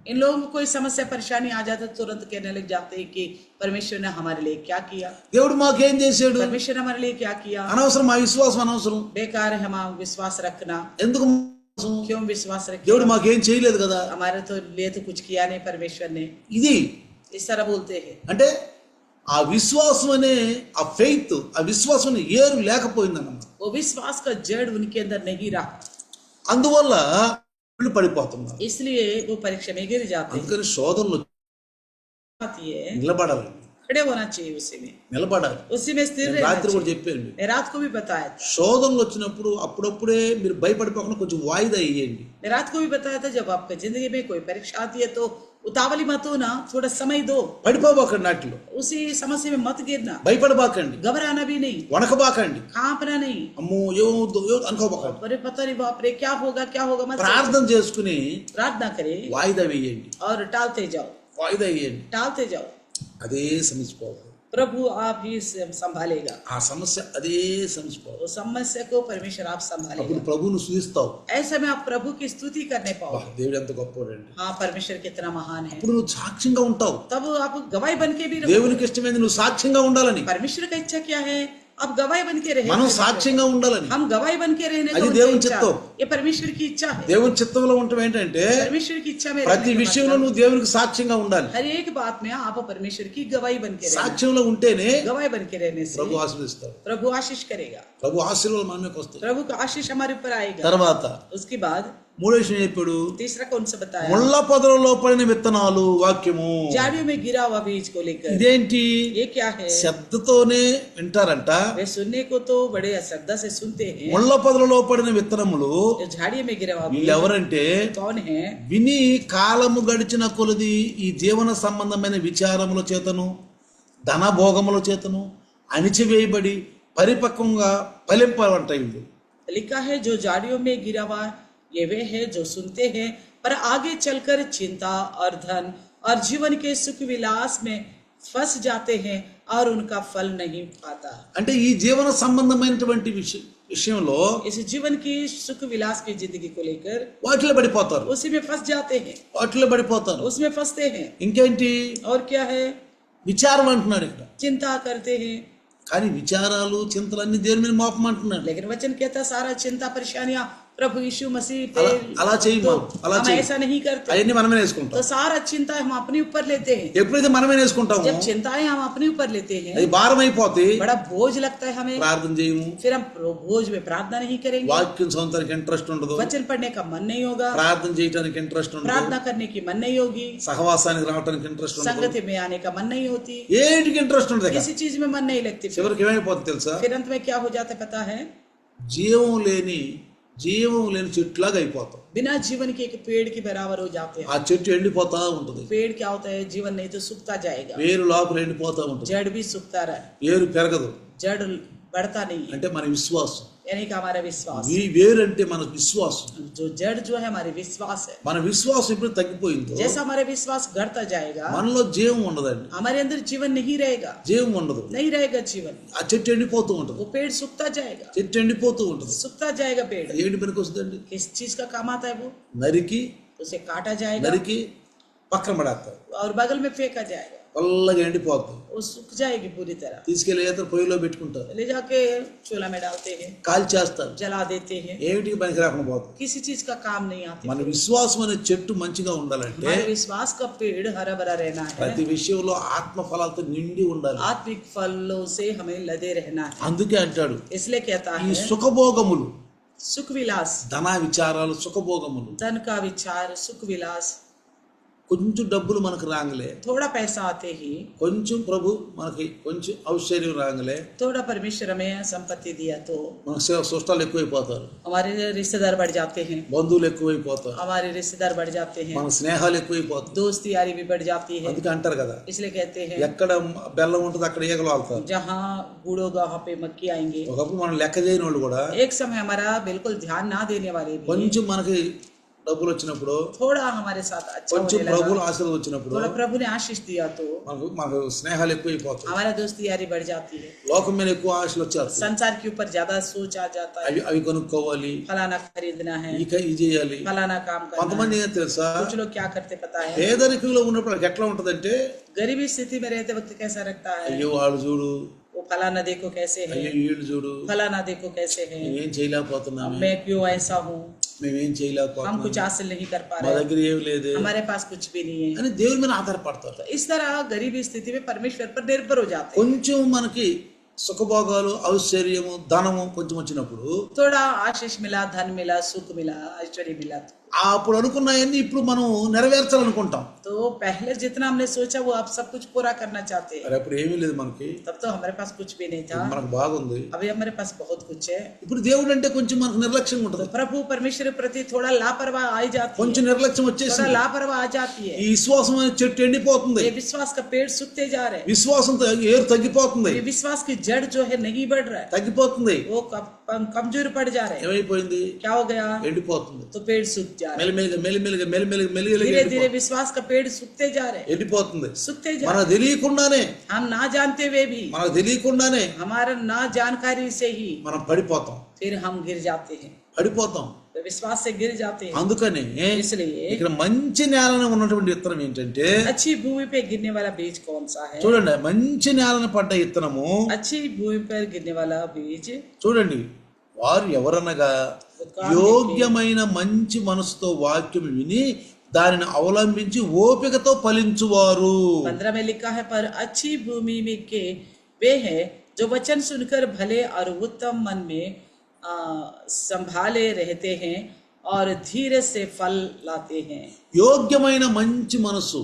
इन लोगों को कोई समस्या परेशानी आ जाता तुरंत कहने लग जाते हैं कि परमेश्वर ने हमारे लिए क्या किया, దేవుడు మాకేం చేశాడు? परमेश्वर ने हमारे लिए क्या किया. అనవసరం, ఆ విశ్వాసం అనవసరం. बेकार है हमारा विश्वास रखना. ఎందుకు అనవసరం? क्यों विश्वास रखें? దేవుడు మాకేం చేయలేదు కదా. हमारे तो लिए तो कुछ किया नहीं परमेश्वर ने, ఇది इस तरह बोलते हैं. అంటే ఆ విశ్వాసం అనే ఆ ఫెయిత్, ఆ విశ్వాసం ఏరు లేకపోయిందన్నమాట. वो विश्वास का जड़ उनके अंदर नहीं रहा, అందువల్ల వీళ్ళు పడిపోతున్నారు. इसलिए वो परीक्षा में गिर जाते हैं. అందుకని శోధనలు आती है, నిలబడాలి, खड़े होना चाहिए నిలబడాలి. उसी में स्थिर నేను रहना రాత్రి కూడా चाहिए. చెప్పాను మీకు. मैं रात को भी बताया था, శోధనలు వచ్చినప్పుడు అప్పుడప్పుడే మీరు భయపడిపోకుండా కొంచెం వాయిదా ఇయ్యండి. मैं रात को भी बताया था, जब आपके जिंदगी में कोई परीक्षा आती है तो उतावली मत हो ना, थोड़ा समय दो, పడిపోబాకండి, నాటిలో उसी समस्या में मत गिरना, భయపడబాకండి, घबराना भी नहीं, వణకబాకండి, कांपना नहीं. అమ్మో ఏమవుతుందో ఏమో అనుకోబాకండి. अरे पता नहीं बाप रे क्या होगा मत सोचो. ప్రార్థన చేసుకుని प्रार्थना करे వాయిదా వేయండి, और टालते जाओ, వాయిదా వేయండి. टालते जाओ. అదే సమస్యపోవాలి. प्रभु आप ही संभालेगा, ఆ సమస్య అదే సమస్యపోవాలి. उस समस्या को परमेश्वर आप అప్పుడు संभालेगा. ప్రభువును స్తుతిస్తావు. ऐसे में आप प्रभु की स्तुति करने వా, पाओगे. దేవుడు ఎంత గొప్పవాడండి. हाँ परमेश्वर कितना महान है. అప్పుడు నువ్వు సాక్ష్యంగా ఉంటావు. तब आप गवाही बन के भी रहो. దేవునికి ఇష్టమైంది నువ్వు సాక్ష్యంగా ఉండాలని. परमेश्वर का इच्छा क्या है? आप गवाही बन के रहे. మనం సాక్ష్యంగా ఉండాలని. हम गवाही बन के रहने అది का దేవుని उनकी इच्छा. చిత్తం. ये परमेश्वर की इच्छा है. దేవుని చిత్తంలో ఉండటం ఏంటంటే परमेश्वर की इच्छा में ప్రతి रहने का విషయంలో मतलब, నువ్వు దేవునికి సాక్ష్యంగా ఉండాలి. हर एक बात में आप परमेश्वर की गवाही बन के रहना. సాక్ష్యంలో ఉంటేనే गवाही बन के रहने से ప్రభు ఆశీర్వదిస్తాడు. प्रभु आशीष करेगा. ప్రభు ఆశీర్వాదాలు మన మీదకి వస్తాయి. प्रभु का आशीष हमारे ऊपर आएगा. తర్వాత उसके बाद మూడో విషయం చెప్పాడు, तीसरा कौन सा बताया? ముళ్ళ పొదలలో పడిన విత్తనాలు, వాక్యము. झाड़ियों में गिरा हुआ बीज को लेकर. ఇదేంటి? ये क्या है? శ్రద్ధతోనే వింటారంట. वे सुनने को तो बड़े श्रद्धा से सुनते हैं. ముళ్ళ పొదలలో పడిన విత్తనములు जो झाड़ियों में गिरा हुआ बीज వీళ్ళెవరంటే कौन है? విని కాలము గడిచిన కొలది ఈ జీవన సంబంధమైన విచారముల చేతను ధనభోగముల చేతను అణిచివేయబడి పరిపక్వంగా ఫలింపాలంట వీళ్ళు. लिखा है जो झाड़ियों में गिरा हुआ ये वे है जो सुनते हैं पर आगे चलकर चिंता और धन और जीवन के सुख विलास में फंस जाते हैं और उनका फल नहीं पाता. అంటే ఈ జీవన సంబంధమైనటువంటి విషయంలో इस जीवन की सुख विलास की जिंदगी को लेकर వాటిలో పడిపోతారు, उसी में फंस जाते हैं, వాటిలో పడిపోతారు. उसमें फंसते हैं. ఇంకేంటి? और क्या है? విచారం అంటున్నాడు ఇక్కడ. चिंता करते हैं. కానీ విచారాలు చింతలన్నీ దేని మీద మోపమంటున్నాడు. लेकिन वचन कहता सारा चिंता परेशानियां प्रभु यीशु मसीह पे అలా చేయము तो అలా हम చేయి ऐसा नहीं करते, అవన్నీ మనమే तो వేసుకుంటాం. सारा चिंता हम अपने ऊपर लेते हैं. ఎప్పుడైతే మనమే వేసుకుంటామో जब चिंताएं हम अपने ऊपर लेते हैं, అది భారం అయిపోతాయి. बड़ा बोझ लगता है हमें, ప్రార్థన చేయము, फिर हम बोझ में प्रार्थना नहीं करेंगे, వాక్యం చదవడానికి ఇంట్రెస్ట్ ఉండదు, वचन पढ़ने का मन नहीं होगा, ప్రార్థన చేయడానికి ఇంట్రెస్ట్ ఉండదు, प्रार्थना करने की मन नहीं होगी, సహవాసానికి రావడానికి ఇంట్రెస్ట్ ఉండదు, संगति में आने का मन नहीं होती, ఏటికి ఇంట్రెస్ట్ ఉండదు. किसी चीज में मन नहीं लगती. చివరికి ఏమైపోతుంది తెలుసా? फिर अंत में क्या हो जाता है पता है? జీవం లేని చెట్టులాగా అయిపోతాం. बिना जीवन के एक पेड़ के बराबर हो जाते हैं. ఆ చెట్టు ఎండిపోతా ఉంటుంది. पेड़ क्या होता है? जीवन नहीं तो सूखता जाएगा, వేరు లోపల ఎండిపోతా ఉంటుంది, जड़ भी सूखता रहा, వేరు పెరగదు. जड़ बढ़ता नहीं है, అంటే మన విశ్వాసం. यानी कि हमारा विश्वास, వేరు అంటే మన విశ్వాసం. जो जड़ जो है हमारे विश्वास है. మన విశ్వాసం ఎప్పుడు తగ్గిపోయిందో जैसा हमारा विश्वास घटता जाएगा, మనలో జీవం ఉండదండి, हमारे अंदर जीवन नहीं रहेगा, జీవం ఉండదు. नहीं रहेगा जीवन, ఆ చెట్టు ఎండిపోతూ ఉంటుంది, वो पेड़ सूखता जाएगा, చెట్టు ఎండిపోతూ ఉంటుంది. सूखता जाएगा पेड़. ఏంటి పనికి వస్తుందండి? किस चीज का काम आता है वो? నరికి उसे काटा जाएगा నరికి పక్కన పడేస్తారు, और बगल में फेंका जाएगा, పల్లగా ఎండిపోతుంది. वो सूख जाएगी पूरी तरह. తీసుకెళ్లి ఏదో పొయ్యిలో పెట్టుకుంటారు, ले जाके चूल्हा में डालते हैं, కాల్చేస్తారు, जला देते हैं, ఏమిటికి పనికి రాకుండా పోతుంది. किसी चीज का काम नहीं आती. మన విశ్వాసం అనే చెట్టు మంచిగా ఉండాలంటే हमारे विश्वास का पेड़ हरा भरा रहना है, ప్రతి విషయంలో ఆత్మ ఫలాలతో నిండి ఉండాలి. आत्मिक फलों से हमें लदे रहना है. అందుకే అంటాడు, इसलिए कहता ఈ है సుఖభోగములు, सुख विलास, ధన విచారాలు, సుఖభోగములు, धन का विचार, सुख विलास, కొంచెం డబ్బులు మనకు రాంగలే, थोड़ा पैसा आते ही, కొంచెం ప్రభు మనకి కొంచెం ఐశ్వర్యం రాంగలే, थोड़ा परमेश्वर हमें संपत्ति दिया तो మనకు సుష్టాలు ఎక్కువైపోతారు, हमारे रिश्तेदार बढ़ जाते हैं, బంధువులు ఎక్కువైపోతారు, हमारे रिश्तेदार बढ़ जाते हैं, మన స్నేహాలు ఎక్కువైపోతాయి. दोस्ती यारी भी बढ़ जाती है. అందుకే అంటారు కదా, इसलिए कहते हैं ఎక్కడ బెల్లం ఉంటుంది అక్కడ ఈగలు వాళ్తారు. जहाँ गुड़ होगा वहाँ पे मक्खी आएंगे. ఒకప్పుడు మనం లెక్క చేయని వాళ్ళు కూడా एक समय हमारा बिल्कुल ध्यान ना देने वाले भी, కొంచెం మనకి డబ్బులు వచ్చినప్పుడు, थोड़ा हमारे साथ अच्छा కొంచెం होने ప్రభువుల लगा, ఆశీర్వాదం వచ్చినప్పుడు थोड़ा प्रभु ने आशीष दिया तो మనకు స్నేహాలు ఎక్కువైపోతాయి, हमारा दोस्ती यारी बढ़ जाती है. లోకం మీద ఎక్కువ ఆశలు వచ్చేస్తాయి. संसार के ऊपर ज्यादा सोच आ जाता है, అవి కొనుక్కోవాలి, फलाना खरीदना है, ఇది చేయాలి. फलाना काम करना కొంతమంది है. ఏం తెలుసా, कुछ लोग क्या करते पता है? పేదరికంలో ఉన్నప్పుడు వాళ్ళకి ఎట్లా ఉంటదంటే, गरीबी स्थिति में रहते वक्त कैसा रखता है? అయ్యో వాళ్ళు చూడు, वो फलाना देखो कैसे है, అయ్యో వీళ్ళు చూడు, फलाना देखो कैसे है, మేమేం చేయలేకపోతున్నాము, मैं क्यों ऐसा हूँ, మేమేం हम చేయలేకపోతున్నాము, कुछ हासिल नहीं कर पा మా रहे, దగ్గర ఏమి లేదు हमारे पास कुछ भी नहीं है. అని దేవుని మీద ఆధారపడతారు. तो इस तरह गरीबी स्थिति में परमेश्वर पर निर्भर हो जाते हैं. కొంచెం మనకి సుఖభోగాలు, ఐశ్వర్యము, ధనము కొంచెం వచ్చినప్పుడు थोड़ा आशीष मिला, धन मिला, सुख मिला, ऐश्वर्य मिला, అప్పుడు అనుకున్నాయన్నీ ఇప్పుడు మనం నెరవేర్చాలనుకుంటాం. तो पहले जितना हमने सोचा वो आप सब कुछ पूरा करना चाहते हैं. మరి అప్పుడు ఏమీ లేదు మనకి, तब तो हमारे पास कुछ भी नहीं था, మనకు బాగుంది. अभी हमारे पास बहुत कुछ है. ఇప్పుడు దేవుడు అంటే కొంచెం మనకు నిర్లక్ష్యం तो ఉంటుంది, प्रभु परमेश्वर के प्रति थोड़ा लापरवाह आई जाती है, కొంచెం నిర్లక్ష్యం थोड़ा వచ్చేసి लापरवाह आ जाती है. ఈ విశ్వాసం అనే చెట్టు ఎండిపోతుంది, ये विश्वास का पेड़ सूखते जा रहे हैं, విశ్వాసంతో ఏరు తగ్గిపోతుంది, ये विश्वास की जड़ जो है नहीं बढ़ रहा है, తగ్గిపోతుంది. वो कमजोर पड़ जा रहे हैं. ఏమైపోయింది? क्या हो गया? ఎండిపోతుంది. तो पेड़ सूख जा रहे हैं. మెల్లిమెల్లిగా धीरे धीरे विश्वास का पेड़ सूखते जा रहे हैं, ఎండిపోతుంది. सूखते जा रहे మనకు తెలియకుండానే, हैं. हम ना जानते हुए भी, మనకు తెలియకుండానే हमारा ना जानकारी से ही మనం పడిపోతాం, फिर हम गिर जाते हैं, పడిపోతాం. तो विश्वास से गिर जाते हैं. అందుకని इसलिए ఇక్కడ మంచి నేలను ఉన్నటువంటి విత్తనం ఏంటంటే, अच्छी भूमि पे गिरने वाला बीज कौन सा है? చూడండి, మంచి నేలను పడ్డ విత్తనము, अच्छी भूमि पर गिरने वाला बीज చూడండి, వారు ఎవరనగా యోగ్యమైన మంచి మనసుతో వాక్యం విని దానిని అవలంబించి ఓపికతో ఫలించువారు. 15 में लिखा है, पर अच्छी भूमि में के वे हैं जो वचन सुनकर भले और उत्तम मन में संभाले रहते हैं और धीरे से फल लाते हैं. యోగ్యమైన మంచి మనసు,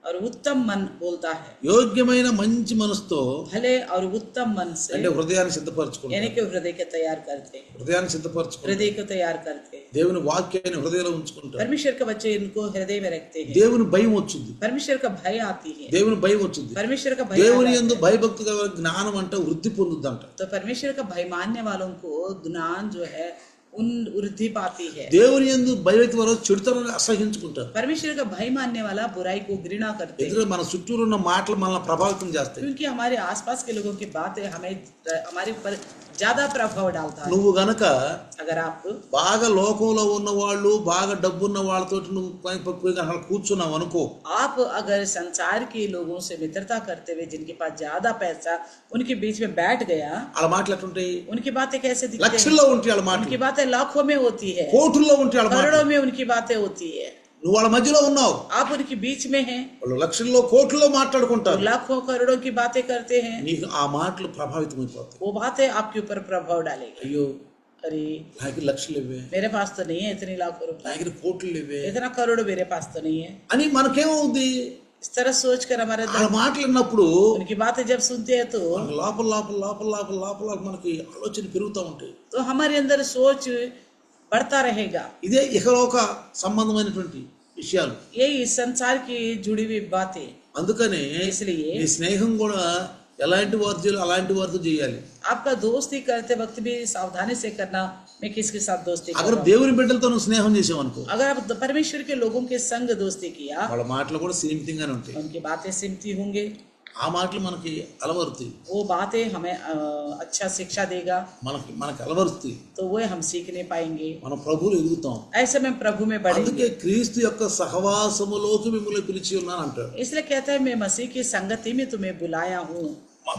और उत्तम मन बोलता है, యోగ్యమైన మంచి మనసుతో भले और उत्तम मन से, అంటే హృదయాన్ని यानी సిద్ధపరచుకుంటారు, कि हृदय को तैयार करते हैं, హృదయాన్ని సిద్ధపరచుకుంటారు, हृदय को तैयार करते हैं. దేవుని వాక్యాన్ని హృదయంలో ఉంచుకుంటారు. परमेश्वर का बच्चे इनको हृदय में रखते हैं. దేవుని భయం వచ్చింది, परमेश्वर का भय आती है, దేవుని భయం వచ్చింది. परमेश्वर का भय దేవుని आता యందు है. భయభక్తి గల జ్ఞానం అంటే వృద్ధి పొందుద్దంట. तो परमेश्वर का भय मानने वालों को ज्ञान जो है उन वृद्धि पाती है. దేవుని యందు భయభక్తి వారు చెడుతనాన్ని అసహించుకుంటారు. परमेश्वर का भय मानने वाला बुराई को घृणा करते हैं, ఎందుకంటే మన చుట్టూరు ఉన్న మాటలు మనల్ని ప్రభావితం చేస్తాయి. क्योंकि हमारे आसपास के लोगों की बातें हमें हमारे ऊपर ज्यादा प्रभाव डालता है. నువ్వు గనక अगर आप బాగా లోకంలో ఉన్న వాళ్ళు, బాగా డబ్బున్న వాళ్ళతో నువ్వు కూర్చున్నావు అనుకో, आप अगर संसार के लोगों से मित्रता करते हुए जिनके पास ज्यादा पैसा उनके बीच में बैठ गया, వాళ్ళ మాటలు ఎట్లుంటాయి? उनकी बातें कैसे दिखती లక్షల్లో हैं? ఉంటాయి వాళ్ళ उनकी మాటలు. बातें लाखों में होती है, కోటుల్లో ఉంటాయి వాళ్ళ మాటలు. करोड़ों में उनकी बातें होती है। నువ్వు వాళ్ళ మధ్యలో ఉన్నావు, आप उनके बीच में हैं, వాళ్ళు లక్షల్లో కోట్లలో वो మాట్లాడుకుంటారు, लाखों करोड़ों की बातें करते हैं, నీకు ఆ మాటలు ప్రభావితమైపోతాయి. वो बातें आपके ऊपर प्रभाव डालेगी। అయ్యో अरे నాకు లక్షలు ఇవ్వే, मेरे पास तो नहीं है इतने लाखों रुपए, నాకు కోట్లు ఇవ్వే इतना करोड़ मेरे पास तो नहीं है। అని మనకేమవుద్ది? इस तरह सोच कर हमारे వాళ్ళ మాటలు విన్నప్పుడు उनकी बातें जब सुनते हैं तो మనకి లోపల లోపల లోపల లోపల లోపల మనకి ఆలోచన పెరుగుతూ ఉంటాయి. हमारे अंदर सोच बढ़ता रहेगा। ఇదే ఇహలోక సంబంధమైనటువంటి విషయాలు. ये इस संसार की जुड़ी हुई बातें, అందుకనే इसलिए ఈ స్నేహం కూడా ఎలాంటి వారు చేయాలి అలాంటి వారితో చేయాలి. आपका दोस्ती करते वक्त भी सावधानी से करना, मैं किसके साथ दोस्ती कर అక్కడ रहा हूं। దేవుని బిడ్డలతో నువ్వు స్నేహం చేసావనుకో, अगर आप परमेश्वर के लोगों के संग दोस्ती किया, వాళ్ళ మాటలు కూడా సీమితంగానే ఉంటాయి. उनकी बातें सिमती होंगे, ఆ మాటలు మనకి అలవరుతాయి, वो बातें हमें अच्छा शिक्षा देगा, మనకి అలవరుతాయి. तो वो हम सीखने पाएंगे, మనం ప్రభువులు ఎదుగుతాం. ऐसे में प्रभु में बढ़ेंगे। అందుకే క్రీస్తు యొక్క సహవాసములోకి మిమ్మల్ని పిలిచి ఉన్నాను అంటాడు. इसलिए कहता है मैं मसीह की संगति में तुम्हें बुलाया हूँ।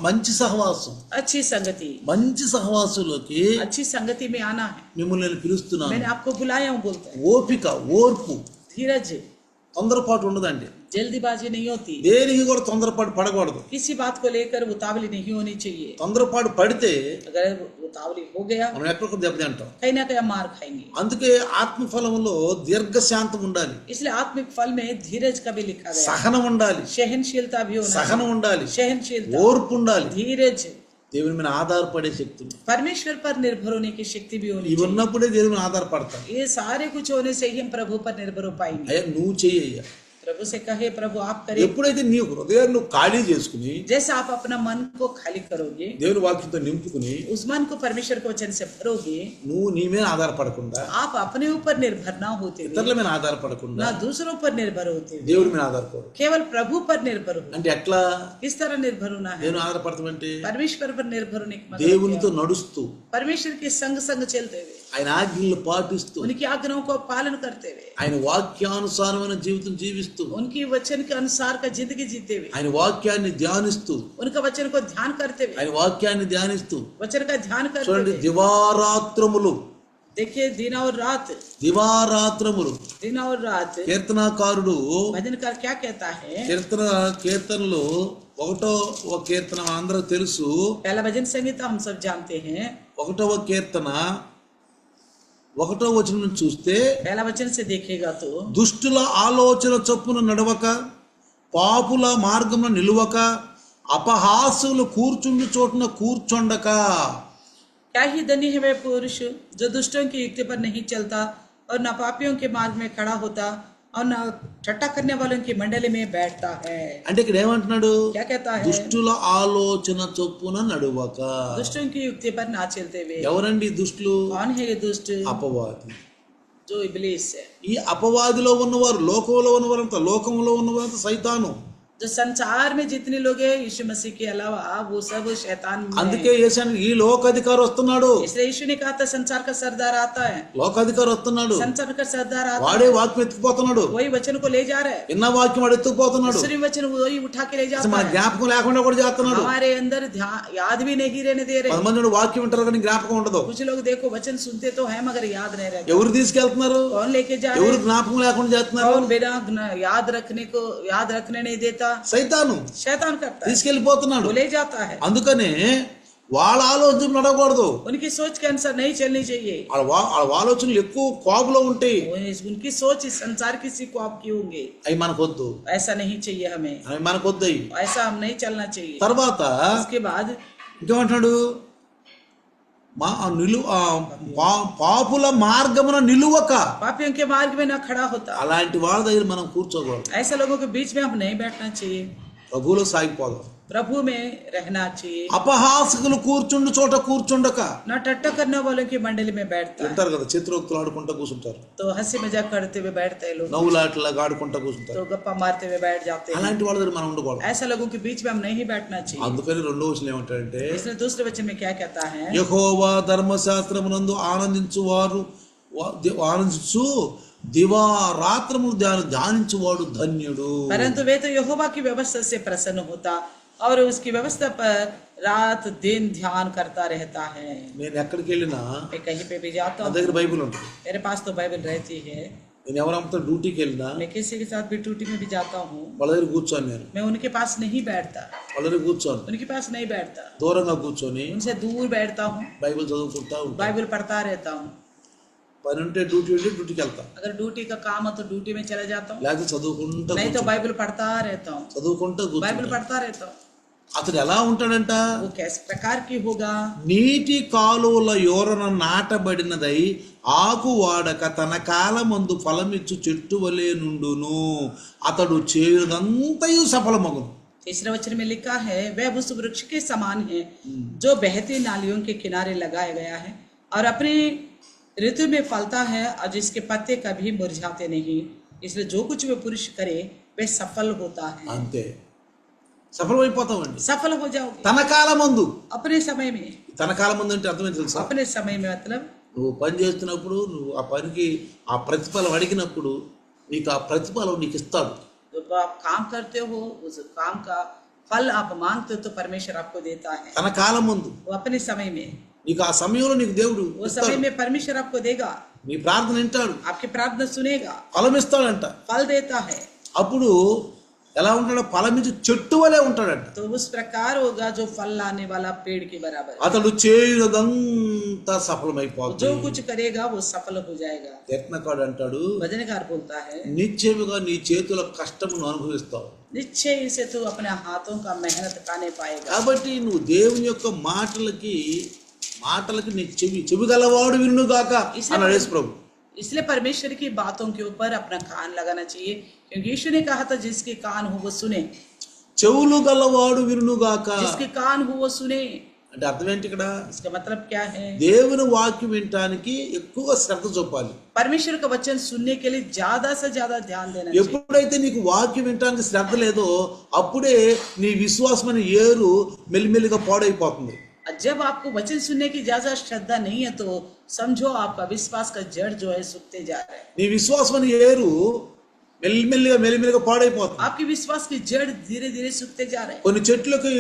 మంచి సహవాసం, अच्छी संगति, మంచి సహవాసులోకి अच्छी संगति में आना है। మిమ్మల్ని నేను పిలుస్తున్నాను. मैंने आपको बुलाया हूँ बोलता है। ఓపిక, ఓర్పు, धीरज, తొందరపాటు ఉండదండి. जल्दीबाजी नहीं होती, దేనికి కూడా తొందరపాటు పడకూడదు. किसी बात को लेकर उतावली नहीं होनी चाहिए। తొందరపాటు పడితే अगर उतावली हो गया మనం ఎక్కడికి దెబ్బతింటాం. कहीं ना कहीं मार खाएंगे। అందుకే ఆత్మఫలములో దీర్ఘశాంతం ఉండాలి, इसलिए आत्मिक फल में धीरज का भी लिखा गया, సహనం ఉండాలి, सहनशीलता भी होना సహనం चाहिए। ఉండాలి, सहनशीलता, ఓర్పు ఉండాలి, धीरज, దేవుని మీద ఆధారపడే శక్తి ఉంది. परमेश्वर पर निर्भर होने की शक्ति भी होनी ఇవి चाहिए। ఉన్నప్పుడే దేవుని మీద ఆధారపడతాం. ये सारे कुछ होने से ही हम प्रभु पर निर्भर हो पाएंगे। అయ్యా నువ్వు చెయ్య. प्रभु से कहे प्रभु आप करें। ఎప్పుడైతే నీ హృదయాన్ని నువ్వు ఖాళీ చేసుకుని जैसे आप अपना मन को खाली करोगे, దేవుని వాక్యంతో నింపుకుని उस मन को परमेश्वर के वचन से भरोगे, నువ్వు నీ మీద ఆధారపడకుండా, आप अपने ऊपर निर्भर ना होते हुए, ఇతరుల మీద ఆధారపడకుండా ना दूसरों पर निर्भर होते हुए, దేవుడి మీద ఆధారపడు. केवल प्रभु पर निर्भर हो। అంటే ఎట్లా किस तरह निर्भर होना है? దేవుని ఆధారపడతామంటే परमेश्वर पर निर्भर होने की मतलब దేవునితో क्या? నడుస్తూ, परमेश्वर के संग संग चलते हुए, ఆయన ఆజ్ఞలను పాటిస్తూ, उनकी आज्ञाओं को पालन करते हुए, ఆయన వాక్యానుసారమైన జీవితం జీవిస్తూ, उनकी वचन के अनुसार का जिंदगी जीते हुए, ఆయన వాక్యాన్ని ధ్యానిస్తూ, उनका वचन को ध्यान करते हुए, ఆయన వాక్యాన్ని ధ్యానిస్తూ वचन का ध्यान करते చూడండి, हुए, దివారాత్రములు, देखिए दिन और रात, దివారాత్రములు. दिन और रात। కీర్తనాకారుడు भजनकार क्या कहता है? కీర్తనలో ఒకటవ కీర్తన అందరూ తెలుసు. पहला भजन संगीता हम सब जानते हैं। ఒకటవ కీర్తన 1వ వచనం నుంచి చూస్తే, पहला वचन से देखेगा तो దుష్టుల ఆలోచన చొప్పున నడవక, పాపుల మార్గమున నిలువక, అపహాసులు కూర్చుండు చోటున కూర్చొండక. क्या ही धन्य है वह पुरुष जो दुष्टों की युक्ति पर नहीं चलता और न पापियों के मार्ग में खड़ा होता और न ठट्टा करने वालों की मंडली में बैठता है। అంటే ఇక్కడ ఏమంటున్నాడు? क्या कहता है? దుష్టుల ఆలోచన చొప్పున నడువక. दुष्टों की युक्ति पर ना चलते हुए। ఎవరండి దుష్టులు? कौन है ये दुष्ट? అపవాది. जो इब्लीस है। ఈ అపవాదిలో ఉన్నవారు, లోకంలో ఉన్నవారంతా, లోకంలో ఉన్నవారంతా సైతాను. जो संसार में जितने लोग हैं यीशु मसीह के अलावा वो सब शैतान में అందుకే యేసన్ ఈ లోకాధికారి వస్తున్నాడు. है। इसलिए यीशु ने कहा था संसार का सरदार आता है। లోకాధికారి వస్తున్నాడు, संसार का सरदार आता వాడే వాక్యం ఎత్తుకుపోతున్నాడు. है, वही वचन को ले जा रहा है। విన్న వాక్యం వాడు ఎత్తుకుపోతున్నాడు. दूसरी वचन वही उठा के ले అసలు जाता మన है। జ్ఞాపకం లేకుండా కూడా చేస్తున్నాడు. हमारे अंदर याद भी नहीं रहने दे रहे। 10 మంది వాక్యం వింటారు కానీ జ్ఞాపకం ఉండదు. कुछ लोग देखो वचन सुनते तो है मगर याद नहीं रहता। ఎవరు తీసుకెళ్తున్నారు? कौन लेके जा रहे ఎవరు हैं? జ్ఞాపకం లేకుండా చేస్తున్నారు? कौन बिना याद रखने नहीं देता? సైతాను शैतान करता है, తీసుకెళ్లిపోతున్నాడు. वो ले जाता है। అందుకనే వాళ్ళ ఆలోచన నడవకూడదు. उनकी सोच के अनुसार नहीं चलनी चाहिए। వాళ్ళ ఆలోచనలు ఎక్కువ కోపంలో ఉంటాయి. उनकी सोच इस संसार किसी को आपकी होंगे, అవి మనకొద్దు, ऐसा नहीं चाहिए हमें, అవి మనకొద్దు. అవి ऐसा हम नहीं चलना चाहिए। తర్వాత उसके बाद ఇంకేమంటున్నాడు? పాపుల మార్గమున నిలువక. पापियों के मार्ग में ना खड़ा होता। అలాంటి వాళ్ళ దగ్గర మనం కూర్చోకూడదు. ऐसे लोगों के बीच में हम नहीं बैठना चाहिए, ప్రభువులో సాగిపోదాం. प्रभु में रहना चाहिए। అపహాసకులు కూర్చుండు చోట కూర్చుండక. ना टट्टा करने वालों की मंडली में बैठता है, ఉంటారు కదా, చిత్రోక్తులు ఆడుకుంటా కూర్చుంటారు, तो हंसी मजाक करते हुए बैठते हैं लोग, నవ్వులాటలాగా ఆడుకుంటా కూర్చుంటారు. तो गप्पा मारते हुए बैठ जाते हैं। అలాంటి వాళ్ళ దగ్గర మనం ఉండకూడదు. ऐसा लोगों के बीच में हम नहीं बैठना चाहिए। అందుకని 2వ వచనం ఏమంటాడంటే, इसलिए दूसरे वचन में क्या कहता है? యెహోవా ధర్మశాస్త్రమునందు ఆనందించువారు ఆనందించు దివారాత్రములు ధ్యానించువాడు ధన్యుడు. परंतु वे तो यहोवा की व्यवस्था से प्रसन्न होता और उसकी व्यवस्था पर रात दिन ध्यान करता रहता है। నేను ఎక్కడికి వెళ్ళినా मैं कहीं पे भी जाता నా हूँ, దగ్గర బైబిల్ ఉంటుంది. मेरे पास तो बाइबल रहती है। నేను ఎవరంతా డ్యూటీకి వెళ్ళినా मैं किसी के साथ भी ड्यूटी में भी जाता हूँ, వాళ్ళ దగ్గర కూర్చొని నేను मैं उनके पास नहीं बैठता, వాళ్ళ దగ్గర కూర్చొని उनके पास नहीं बैठता, దూరంగా కూర్చొని उनसे दूर बैठता हूँ, బైబిల్ చదువుకుంటా ఉంటాను. बाइबल पढ़ता रहता हूँ। పని ఉంటే డ్యూటీ ఉంటే డ్యూటీకి వెళ్తా, अगर ड्यूटी का काम हो तो ड्यूटी में चला जाता हूँ, లేకపోతే చదువుకుంటా नहीं तो కూర్చో- बाइबल पढ़ता रहता हूँ, చదువుకుంటా बाइबल కూర్చుంటా. पढ़ता रहता हूँ। అతడు ఎలా ఉంటాడంట? वो किस प्रकार की होगा? నీటి కాలువల యోరన నాటబడినదై ఆకు వాడక తన కాలమందు ఫలమిచ్చు చెట్టు వలె నుండును, అతడు చేయుదంతయు సఫలమగును. तीसरे वचन में लिखा है, वह उस वृक्ष के समान है जो बहती नालियों के किनारे लगाया गया है और अपने ऋतु में फलता है और जिसके पत्ते कभी मुरझाते नहीं, इसलिए जो कुछ वे पुरुष करे वह सफल होता है। అంతే, సఫలమైపోతామండి. सफल हो जाओगे తన కాలమందు, अपने समय में। తన కాలమందు అంటే అర్థమైంది తెలుసా? अपने समय में मतलब నువ్వు పని చేస్తున్నప్పుడు, నువ్వు ఆ పనికి ఆ ప్రతిఫలం అడిగినప్పుడు నీకు ఆ ప్రతిఫలం నీకు ఇస్తాడు. जब आप काम करते हो उस काम का फल आप मांगते हो तो परमेश्वर आपको देता है। తన కాలమందు वो अपने समय में, నీకు ఆ సమయంలో నీకు దేవుడు वो ఇస్తాడు. समय में परमेश्वर आपको देगा, నీ ప్రార్థన వింటాడు, आपकी प्रार्थना सुनेगा, ఫలం ఇస్తాడంట. फल देता है। అప్పుడు ఎలా ఉంటాడో? ఫలమిచ్చు చెట్టు వలె ఉంటాడంట. तो उस प्रकार होगा जो फल लाने वाला पेड़ के बराबर। అతడు చేయుదంతా సఫలమైపోతుంది. जो कुछ करेगा वो सफल हो जाएगा। యత్నకాడు అంటాడు, भजनकार बोलता है, నిశ్చయముగా నీ చేతుల కష్టమును అనుభవిస్తావు. निश्चय से तू अपने हाथों का मेहनत खाने पाएगा। కాబట్టి నువ్వు దేవుని యొక్క మాటలకి నీ చెవి గలవాడు వినుగాక అన్నాడు యేసు ప్రభు. इसलिए परमेश्वर की बातों के ऊपर अपना कान लगाना चाहिए, क्योंकि यीशु ने कहा था जिसके कान हो वो सुने। చెవులు గలవాడు వినుగాక जिसके कान हो वो सुने। అంటే అర్థం ఏంటి ఇక్కడ? इसका मतलब क्या है? దేవుని వాక్యం వినటానికి ఎక్కువ శ్రద్ధ చూపాలి. परमेश्वर का वचन सुनने के लिए ज्यादा से ज्यादा ध्यान देना चाहिए। ఎప్పుడైతే నీకు వాక్యం వినటానికి శ్రద్ధ లేదో అప్పుడే నీ విశ్వాసం అనే ఏరు మెల్లిమెల్లిగా పాడైపోతుంది. जब आपको वचन सुनने की ज्यादा श्रद्धा नहीं है तो समझो आपका विश्वास का जड़ जो है सूखते जा रहा है। నీ విశ్వాసం అనే ఏరు మెల్లిమెల్లిగా పాడైపోతుంది. आपके विश्वास की जड़ धीरे धीरे सूखते जा रहे हैं। కొన్ని చెట్లకి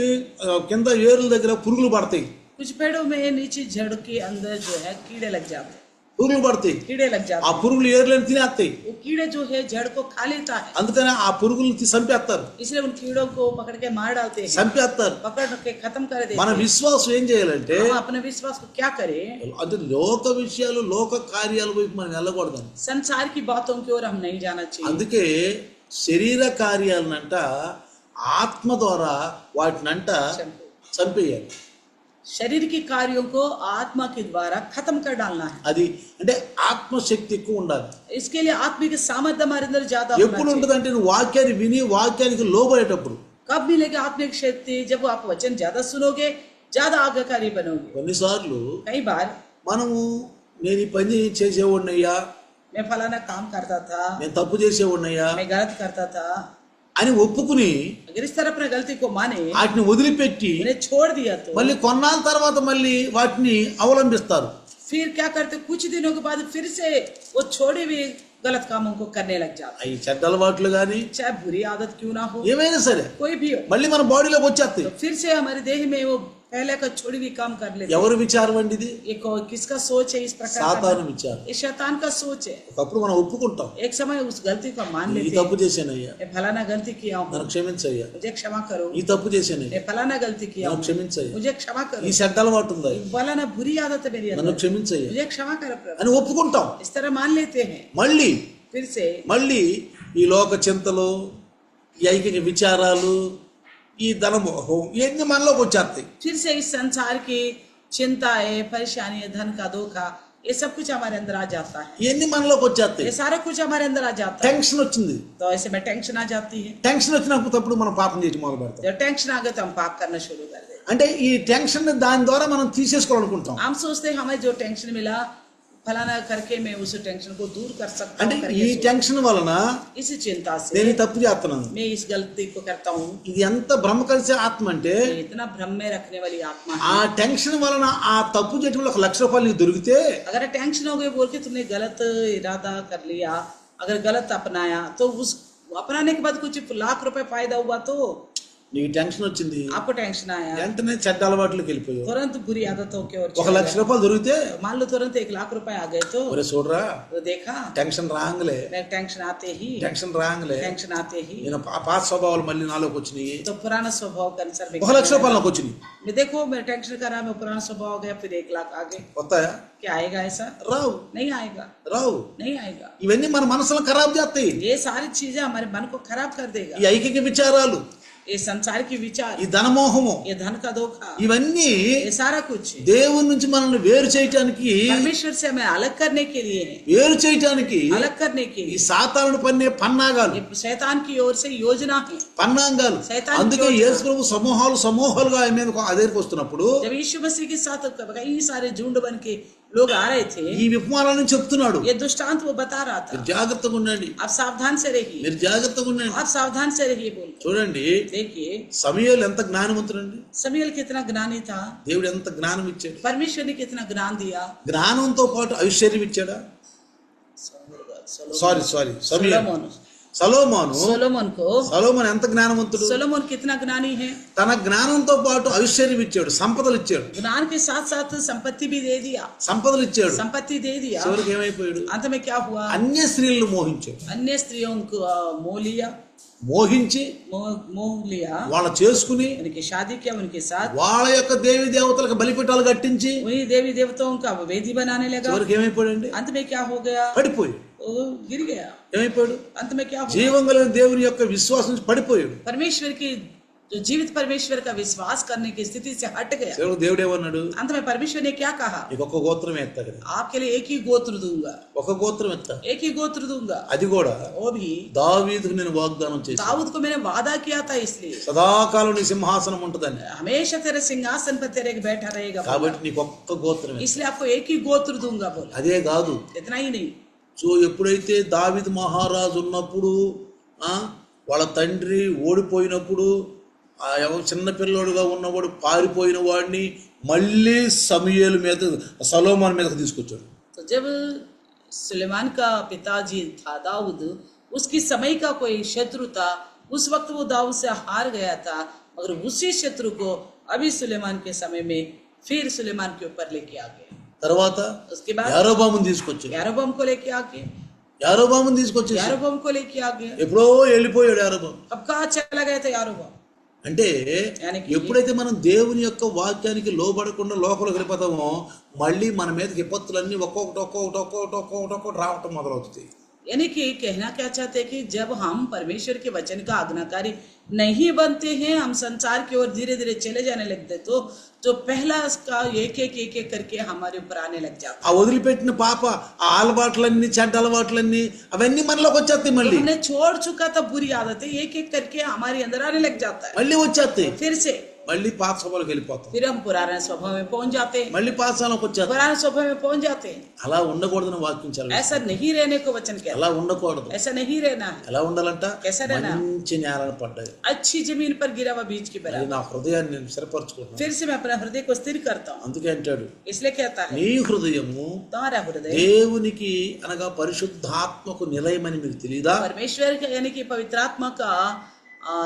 కింద ఏరుల దగ్గర పురుగులు పడతాయి. कुछ पेड़ों में नीचे जड़ के अंदर जो है कीड़े लग जाते हैं, పురుగులు పడతాయి. कीड़े लग जाते ఆ हैं। పురుగులు ఏర్లను తినేస్తాయి. वो कीड़े जो है जड़ को खा लेता है, అందుకని ఆ పురుగులను చంపేస్తారు, इसलिए उन कीड़ों को पकड़ के मार डालते हैं, చంపేస్తారు. पकड़ के खत्म कर देते మన हैं। విశ్వాసం ఏం చేయాలంటే हम अपने विश्वास को क्या करें? అంటే లోక విషయాలు లోక కార్యాల వైపు మనం వెళ్ళకూడదు. संसार की बातों की ओर हम नहीं जाना चाहिए। అందుకే శరీర కార్యాలనంట ఆత్మ ద్వారా వాటినంట చంపేయాలి. शरीर के कार्यों को आत्मा के द्वारा खत्म कर डालना है। అది అంటే ఆత్మశక్తి ఎక్కువ ఉండాలి. इसके लिए आत्मिक सामर्थ्य हमारे अंदर ज्यादा होना ఎప్పుడు चाहिए। ఉంటుందంటే నువ్వు వాక్యాన్ని విని వాక్యానికి లోబడేటప్పుడు. कब मिलेगा आत्मिक शक्ति? जब आप वचन ज्यादा सुनोगे, ज्यादा आज्ञाकारी बनोगे। కొన్నిసార్లు कई बार మనము నేను ఈ పని చేసేవాడినయ్యా, मैं फलाना काम करता था, నేను తప్పు చేసేవాడినయ్యా मैं गलत करता था, అని ఒప్పుకుని अगर इस तरह अपने गलती को माने, వాటిని వదిలిపెట్టి उन्हें छोड़ दिया तो మళ్ళీ కొన్నాళ్ళ తర్వాత మళ్ళీ వాటిని అవలంబిస్తారు. फिर क्या करते? कुछ दिनों के बाद फिर से वो छोड़े हुए गलत कामों को करने लग जाते। అవి చెడ్డ అలవాట్లు కానీ चाहे बुरी आदत क्यों ना हो, ఏమైనా సరే कोई भी हो, మళ్ళీ మన బాడీలోకి వచ్చేస్తాయి. तो फिर से हमारे देह में वो पहले का छोड़ी हुई काम कर लेते। ఎవరు విచారం అండి ఇది? एक और किसका सोच है इस प्रकार का? సాతాను విచారం. ये शैतान का सोच है। ఒకప్పుడు మనం ఒప్పుకుంటాం, एक समय उस गलती को मान ఈ लेते తప్పు हैं, చేశానయ్యా, मैं फलाना गलती किया हूँ, నన్ను క్షమించయ్యా, मुझे क्षमा करो, ఈ తప్పు చేశానయ్యా, मैं फलाना गलती किया నన్ను हूँ, క్షమించయ్యా, मुझे क्षमा ఈ करो, చెడ్డ అలవాటు ఉందా, फलाना बुरी आदत है मेरी నన్ను अंदर, క్షమించయ్యా मुझे क्षमा करो प्रभु, అని ఒప్పుకుంటాం. इस तरह मान लेते हैं। మళ్ళీ फिर से ఈ లోక చింతలు, ఈ ఐకిక విచారాలు, ఈ ధనమోహం ఇవన్నీ మనలోకి వచ్చేస్తాయి. फिर से इस संसार की चिंताएं, परेशानी, धन का धोखा, ये सब कुछ हमारे अंदर आ जाता है। ఇవన్నీ మనలోకి వచ్చేస్తాయి. ये सारा कुछ हमारे अंदर आ जाता है। టెన్షన్ వచ్చింది, तो ऐसे में टेंशन आ जाती है। టెన్షన్ వచ్చినప్పుడు మనం పాపం చేయడం మొదలు పెడతాం. जब टेंशन आ गए तो हम पाप करना शुरू कर देते। అంటే ఈ టెన్షన్ దాని ద్వారా మనం తీసేసుకోవాలనుకుంటాం. हम सोचते हैं हमें जो टेंशन मिला फलाना करके मैं उस टेंशन को दूर कर सकता అంటే हूँ ఈ करके టెన్షన్ వలన इस चिंता నేను से ఈ తప్పు చేస్తున్నాను. मैं इस गलती को करता हूँ। ఇది ఎంత భ్రమ కలిసే ఆత్మ అంటే ये इतना भ्रम में रखने वाली आत्मा ఆ है। టెన్షన్ వలన ఆ తప్పు చేయడం వల్ల 1,00,000 రూపాయలు నీకు దొరికితే अगर टेंशन हो गई बोल के तुमने गलत इरादा कर लिया, अगर गलत अपनाया तो उस अपनाने के बाद कुछ लाख रुपए फायदा हुआ तो నీకు టెన్షన్ వచ్చింది, आपको टेंशन आया, వెంటనే చెడ్డ అలవాట్లోకి వెళ్ళిపోయావు. तुरंत बुरी आदतों की ओर 1,00,000 రూపాయలు దొరికితే मान लो तुरंत 1,00,000 रुपए आ गए तो ఒరే చూడరా, देखा టెన్షన్ రాంగలే टेंशन आते ही टेंशन आते ही నేను పాత స్వభావాలు మళ్ళీ నాలోకి వచ్చినాయి. तो पुराना स्वभाव के अनुसार 1,00,000 రూపాయలు నాకు వచ్చినాయి. मैं देखो मैं टेंशन कर रहा, मैं पुराना स्वभाव हो गया, फिर 1,00,000 आ गए, వస్తాయా? क्या आएगा ऐसा? రావు नहीं आएगा, రావు. नहीं आएगा. ఇవన్నీ మన మనసులను ఖరాబ్ చేస్తాయి. ये सारी चीजें हमारे मन को खराब कर देगा. ఈ ఐకిక విచారాలు, ये संसार की विचार, ఈ ధనమోహము, ये धन का धोखा, ఇవన్నీ ये सारा कुछ దేవుని నుంచి మనల్ని వేరు చేయటానికి, परमेश्वर से हमें अलग करने के लिए है, వేరు చేయటానికి अलग करने के ఈ लिए సాతానుడు పన్నే పన్నాగాలు, ये शैतान की ओर से योजना है. పన్నాంగాలు. సైతాన్ అందుకే యోచన. యేసు ప్రభు సమూహాలుగా ఆయన మీద దగ్గరికి వస్తున్నప్పుడు जब यीशु मसीह के साथ कई सारे झुंड बन के लोग आ रहे थे, ఈ విపమాలను చెప్తున్నాడు. ये दुष्टांत वो बता रहा था, మీరు జాగ్రత్తగా ఉండండి, आप सावधान से रहिए, మీరు జాగ్రత్తగా ఉండండి. आप सावधान से रहिए बोल. చూడండి, देखिए సమూయేలు ఎంత జ్ఞానవంతుడండి. समूएल कितना ज्ञानी था, దేవుడు ఎంత జ్ఞానం ఇచ్చాడు. परमेश्वर ने कितना ज्ञान दिया. జ్ఞానంతో పాటు ఐశ్వర్యం ఇచ్చాడా? సారీ सोलोमन సలోమోను ఎంత జ్ఞానవంతుడు. सोलोमन कितना ज्ञानी है, తన జ్ఞానంతో పాటు ఐశ్వర్యం ఇచ్చాడు, సంపదలు ఇచ్చాడు, ज्ञान के साथ साथ संपत्ति भी दे दिया, సంపదలు ఇచ్చాడు. संपत्ति दे दिया. చివరికి ఏమైపోయాడు? अंत में क्या हुआ? అన్య స్త్రీలను మోహించాడు. अन्य स्त्रियों को मोह लिया, మోహించి मोह लिया, వాళ్ళ చేసుకుని उनकी शादी किया, उनके साथ వాళ్ళ యొక్క దేవి దేవతలకు బలిపీఠాలు కట్టించి वही देवी देवताओं का वेदी बनाने लगा. చివరికి ఏమైపోయాడండి? अंत में क्या हो गया? పడిపోయి वो गिर गया. ఏమైపోయాడు? अंत में क्या हुआ? జీవం కలిగిన దేవుని యొక్క విశ్వాసం నుంచి పడిపోయాడు. परमेश्वर की जो जीवित परमेश्वर का विश्वास करने की स्थिति से हट गया. చివరికి దేవుడు ఏమన్నాడు? अंत में परमेश्वर ने क्या कहा? నీకు ఒక్క గోత్రం ఎత్తా కదా, आपके लिए एक ही गोत्र दूंगा, ఒక గోత్రం ఎత్తా. एक ही गोत्र दूंगा. అది కూడా वो भी దావీదుకు నేను వాగ్దానం చేశాను, दाऊद को मैंने वादा किया था, इसलिए సదాకాలం నీ సింహాసనం ఉంటుందని. हमेशा तेरे सिंहासन पर तेरे बैठा रहेगा बोला. కాబట్టి నీకు ఒక్క గోత్రం ఎత్తా. इसलिए आपको एक ही गोत्र दूंगा बोला. అదే కాదు, इतना ही नहीं, సో ఎప్పుడైతే దావీదు మహారాజు ఉన్నప్పుడు, వాళ్ళ తండ్రి ఓడిపోయినప్పుడు, ఆ చిన్న పిల్లోడుగా ఉన్నవాడు పారిపోయిన వాడిని మళ్ళీ సమూయేలు మీద, సొలొమోను మీదకి తీసుకొచ్చాడు. तो जब सुलेमान का पिताजी था दाऊद, उसकी समय का कोई शत्रु था, उस वक्त वो दाऊद से हार गया था, मगर उसी शत्रु को अभी सुलेमान के समय में फिर सुलेमान के ऊपर लेके आ गए. తర్వాత उसके बाद యారోబామును తీసుకొచ్చాడు. यारोबाम को लेके आ गए, యారోబామును తీసుకొచ్చేసి यारोबाम को लेके आ गए. ఎప్పుడో వెళ్ళిపోయాడు యారోబాము. अब कहाँ चला गया था यारोबाम? అంటే यानी कि ఎప్పుడైతే మనం దేవుని యొక్క వాక్యానికి లోబడకుండా లోపలికి వెళ్ళిపోతామో, మళ్ళీ మన మీద విపత్తులన్నీ ఒక్కొక్కటి రావటం మొదలవుతుంది. यानी कि कहना क्या चाहते हैं कि जब हम परमेश्वर के वचन का आज्ञाकारी नहीं बनते हैं, हम संसार की ओर धीरे धीरे चले जाने लगते, तो जो पहला उसका एक एक करके हमारे ऊपर आने लग जाता ఆ వదిలిపెట్టిన పాప, ఆ అలవాట్లన్నీ, చెడ్డ అలవాట్లన్నీ అవన్నీ మనలోకి వచ్చేస్తాయి. है. మళ్ళీ हमने छोड़ चुका था बुरी आदतें, एक करके हमारे अंदर आने लग जाता है. మళ్ళీ వచ్చేస్తాయి. फिर से మళ్ళీ పాత సభలోకి వెళ్ళిపోతాం. फिर हम पुराने स्वभाव में पहुंच जाते हैं, మళ్ళీ పాఠశాలకు వచ్చేస్తాం. पुराने स्वभाव में पहुंच जाते हैं. అలా ఉండకూడదని వాక్యం చాలా. ऐसा नहीं रहने को वचन कहता అలా ఉండకూడదు. है, ऐसा नहीं रहना है. ఎలా ఉండాలంట? कैसा रहना? మంచి నేలను పడ్డాయి. अच्छी जमीन पर गिरा हुआ बीज की అది बराबर. నా హృదయాన్ని నేను స్థిరపరచుకుంటున్నాను. फिर से मैं अपना हृदय को स्थिर करता हूँ. అందుకే అంటాడు, इसलिए कहता है నీ హృదయము तुम्हारा हृदय దేవునికి అనగా పరిశుద్ధాత్మకు నిలయమని మీకు తెలియదా? परमेश्वर का यानी कि पवित्र आत्मा का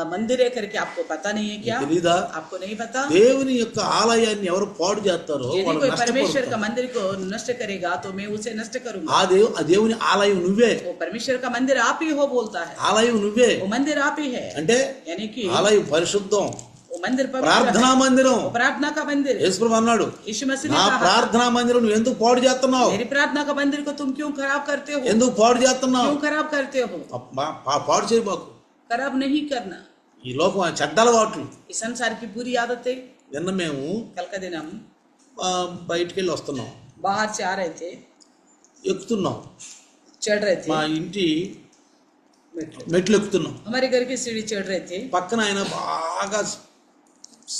मंदिर है करके आपको पता नहीं है क्या? తెలీదా? आपको नहीं पता? దేవుని యొక్క ఆలయాన్ని ఎవరు పాడు చేస్తారో यदि వాళ్ళు कोई परमेश्वर का నష్టపోతారు. मंदिर को नष्ट करेगा तो मैं उसे नष्ट करूंगा. ఆ దేవుని ఆలయం నువ్వే. वो परमेश्वर का मंदिर आप ही हो बोलता है, ఆలయం నువ్వే वो मंदिर आप ही है. అంటే यानी कि ఆలయం పరిశుద్ధం, वो मंदिर पवित्र ప్రార్థనా है, మందిరం. वो प्रार्थना का मंदिर है. యేసుప్రభు అన్నాడు, यीशु मसीह ने నా कहा ప్రార్థనా మందిరం నువ్వు ఎందుకు పాడు చేస్తున్నావు? मेरी प्रार्थना का मंदिर को तुम क्यों खराब करते हो? ఎందుకు పాడు చేస్తున్నావు? क्यों खराब करते हो? పాడు చేయబాకు. खराब नहीं करना. ఈ లోకం చెడ్డ అలవాట్లు. इस संसार की बुरी आदतें. నిన్న మేము कल का दिन हम బయటికి వెళ్ళి వస్తున్నాం, बाहर से आ रहे थे, ఎక్కుతున్నాం, चढ़ रहे మా थे, ఇంటి మెట్లు ఎక్కుతున్నాం. हमारे घर की सीढ़ी चढ़ रहे थे. పక్కన ఆయన బాగా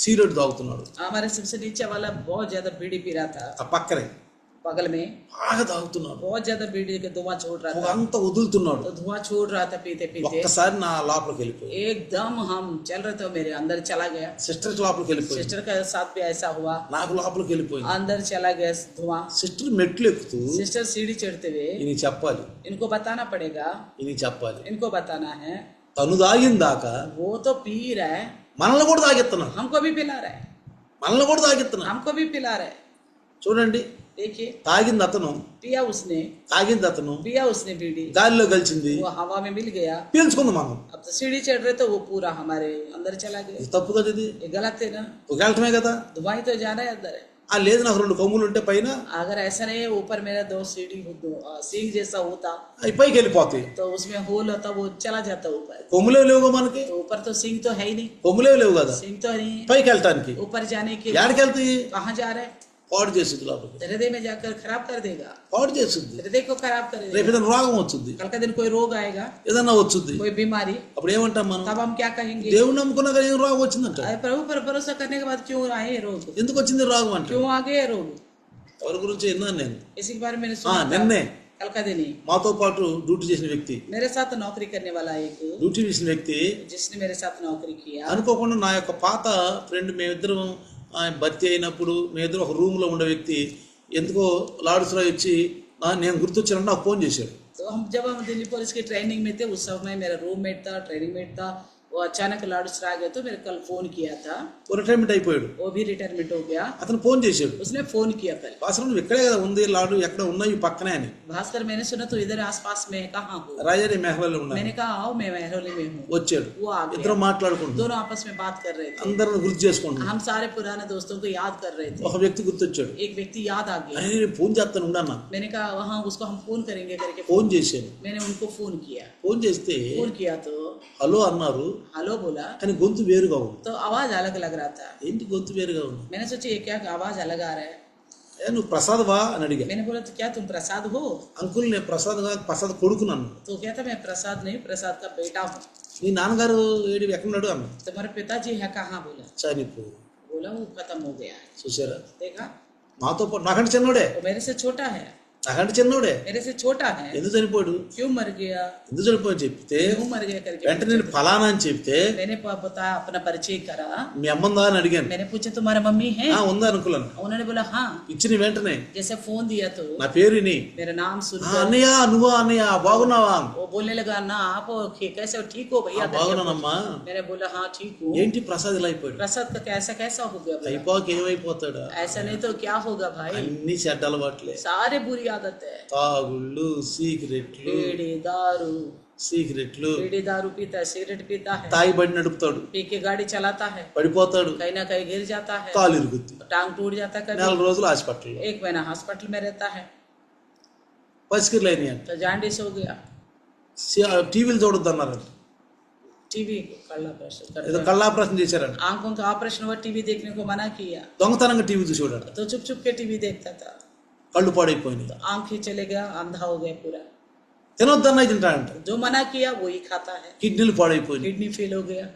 సిగరెట్ తాగుతున్నాడు. हमारे सबसे नीचे वाला बहुत ज्यादा बीड़ी पी रहा था, ఆ పక్కనే बगल में బాగా తాగుతున్నాడు, बहुत ज्यादा बीड़ी का धुआं छोड़ रहा था. అంతా వదులుతున్నాడు. तो धुआं छोड़ रहा था पीते पीते. ఒక్కసారి నా లోపలికి వెళ్ళిపోయి, एकदम हम चल रहे थे, मेरे अंदर चला गया. సిస్టర్ లోపలికి వెళ్ళిపోయి, सिस्टर के साथ भी ऐसा हुआ, నాకు లోపలికి వెళ్ళిపోయింది. अंदर चला गया धुआं. సిస్టర్ మెట్లు ఎక్కుతూ सिस्टर सीढ़ी चढ़ते हुए ఇది చెప్పాలి, इनको बताना पड़ेगा, ఇది చెప్పాలి, इनको बताना है. తను తాగిందాక वो तो पी रहा है, మనల్ని కూడా తాగిస్తున్నాడు, हमको भी पिला रहा है, మనల్ని కూడా తాగిస్తున్నాడు. हमको भी पिला रहा है. చూడండి, देखिए, తాగింది అతను, पिया उसने, पिया उसने बीड़ी, గాలిలో కలిసింది, वो हवा में मिल गया. పీల్చుకుంది మనం. अब तो सीढ़ी चढ़ रहे तो वो पूरा हमारे अंदर चला गया. ఇది తప్పు కదా, ఇది ये गलत है ना, వెళ్ళటమే కదా. दुआई तो जाना है अंदर है. ఆ లేదు, నాకు 2 కొమ్ములు ఉంటే పైన अगर ऐसा नहीं है ऊपर मेरा 2 सीढ़ी सिंह जैसा होता అవి పైకి వెళ్ళిపోతాయి. तो उसमें होल होता, वो चला जाता ऊपर. కొమ్ములే లేవుగా మనకి, तो ऊपर तो सिंह तो है ही नहीं, కొమ్ములే లేవు కదా सिंह तो नहीं है. పైకి వెళ్ళటానికి. ऊपर जाने के ఎక్కడికి వెళ్తాయి? कहाँ जा रहा है? పాడు చేస్తుంది, లోపలికి हृदय में जाकर खराब कर देगा, పాడు చేస్తుంది. हृदय को खराब करेगा. రేపు ఏదైనా రోగం వచ్చింది, कल का दिन कोई रोग आएगा, ఏదన్నా వచ్చింది, कोई बीमारी, అప్పుడు ఏమంటాం మనం? तब हम क्या कहेंगे? దేవుడు నమ్ముకున్నా కానీ ఏం రోగం వచ్చిందంట. अरे प्रभु पर भरोसा करने के बाद क्यों आए ये रोग, ఎందుకు వచ్చింది రోగం అంటే? क्यों आ गए ये रोग? ఎవరి గురించి విన్నాను నేను. इसी के बारे में मैंने सुना था. నిన్నే कल का दिन ही మాతో పాటు డ్యూటీ చేసిన వ్యక్తి, मेरे साथ नौकरी करने वाला एक, డ్యూటీ చేసిన వ్యక్తి जिसने मेरे साथ नौकरी किया, అనుకోకుండా నా యొక్క పాత ఫ్రెండ్, మేమిద్దరం ఆయన భర్తీ అయినప్పుడు మేమిద్దరం ఒక రూమ్లో ఉండే వ్యక్తి ఎందుకో లాడ్స్లో వచ్చి నేను గుర్తొచ్చానంటే నాకు ఫోన్ చేశాడు. तो हम जब हम दिल्ली पुलिस की ट्रेनिंग में थे, उस समय मेरा रूममेट था, ट्रेनिंग मेट था, वो अचानक लाडूसरा आ गए तो मेरे कल फोन किया था. రిటైర్మెంట్ అయిపోయాడు. वो भी रिटायरमेंट हो गया. అతను ఫోన్ చేశాడు, उसने फोन किया कल. అసలు నువ్వు ఇక్కడే కదా ఉంది లాడు, ఎక్కడ ఉన్నాయి పక్కనే అని. भास्कर, मैंने सुना तो इधर आसपास में कहाँ हो? రాజాని మెహ్వాలో ఉన్నాను. मैंने कहा आओ, मैं मेहरौली में हूँ. వచ్చాడు, वो आ ఇద్దరు गया, మాట్లాడుకుంటున్నాం, दोनों आपस में बात कर रहे थे. అందరం గుర్తు చేసుకుంటున్నాం. हम सारे पुराने दोस्तों को याद कर रहे थे. ఒక వ్యక్తి గుర్తొచ్చాడు. एक व्यक्ति याद आ गया. ఆయన నేను ఫోన్ చేస్తాను ఉండన్నా. मैंने कहा वहाँ उसको हम फोन करेंगे करके ఫోన్ చేశాను. मैंने उनको फोन किया. ఫోన్ చేస్తే फोन किया तो హలో అన్నారు, हेलो बोला, కానీ గొంతు వేరుగా ఉంది. तो आवाज अलग लग रहा था. ఏంటి గొంతు వేరుగా ఉంది? मैंने सोचा ये क्या आवाज अलग आ रहा है. నువ్వు ప్రసాద్ వా అని అడిగా. मैंने बोला तो क्या तुम प्रसाद हो? అంకుల్ నేను ప్రసాద్ గా, ప్రసాద్ కొడుకున్నాను. तो क्या था, मैं प्रसाद नहीं, प्रसाद का बेटा हूँ. నీ నాన్నగారు ఏడు ఎక్కడున్నాడు అన్న. तुम्हारे पिताजी है कहाँ? बोला చనిపో. बोला वो खत्म हो गया है. చూసారా, देखा, మాతో పాటు నాకంటే చిన్నోడే, वो मेरे से छोटा है, నాకంటే చిన్నోడే. मेरे से छोटा है. ఎందుకు చనిపోయాడు? क्यों मर गया? ఎందుకు చనిపోయి చెప్తే क्यों मर गया करके వెంటనే నేను ఫలానా అని చెప్తే मैंने बताया, अपना परिचय करा. మీ అమ్మందా అని అడిగాను. मैंने पूछा तुम्हारा मम्मी है? ఉందా అనుకున్నాను. उन्होंने बोला हाँ. ఇచ్చిన వెంటనే जैसे फोन दिया तो నా పేరుని, मेरा नाम सुन అన్నయ్య నువ్వా అన్నయ్య బాగున్నావా? वो बोलने लगा ना आप कैसे हो, ठीक हो भैया? బాగున్నానమ్మా. मैंने बोला हाँ ठीक हूँ. ఏంటి ప్రసాద్ ఇలా అయిపోయాడు? प्रसाद का कैसा कैसा हो गया? बोला, అయిపోక ఏమైపోతాడా? ऐसा नहीं तो क्या होगा भाई? అన్ని చెడ్డ అలవాట్లే, सारे बुरी आदत है. తాగుళ్ళు, సీక్రెట్లు, बीड़ी दारू, సీక్రెట్లు, बीड़ी दारू पीता है, सिगरेट पीता है, తాగి బండి నడుపుతాడు, पी के गाड़ी चलाता है, పడిపోతాడు, कहीं ना कहीं गिर जाता है, కాలు ఇరుగుద్ది, टांग टूट जाता है, 4 कभी రోజులు హాస్పిటల్లో 1 महीना हॉस्पिटल में रहता है, పసికిర్లు అయినాయి అంట. तो जांडिस हो गया. టీవీలు చూడొద్దు అన్నారంట. टीवी कल्ला ऑपरेशन ఏదో करते, కళ్ళ ఆపరేషన్ చేశారంట. आंखों का ऑपरेशन हुआ, टीवी देखने को मना किया, దొంగతనంగా టీవీ చూసాడంట. तो चुप चुप के टीवी देखता था, కళ్ళు పాడైపోయినాయి. तो आंखें चले गया, अंधा हो गया पूरा. తినొద్దన్నా తింటాడంట. जो मना किया वही खाता है. కిడ్నీలు పాడైపోయినాయి. किडनी फेल हो गया.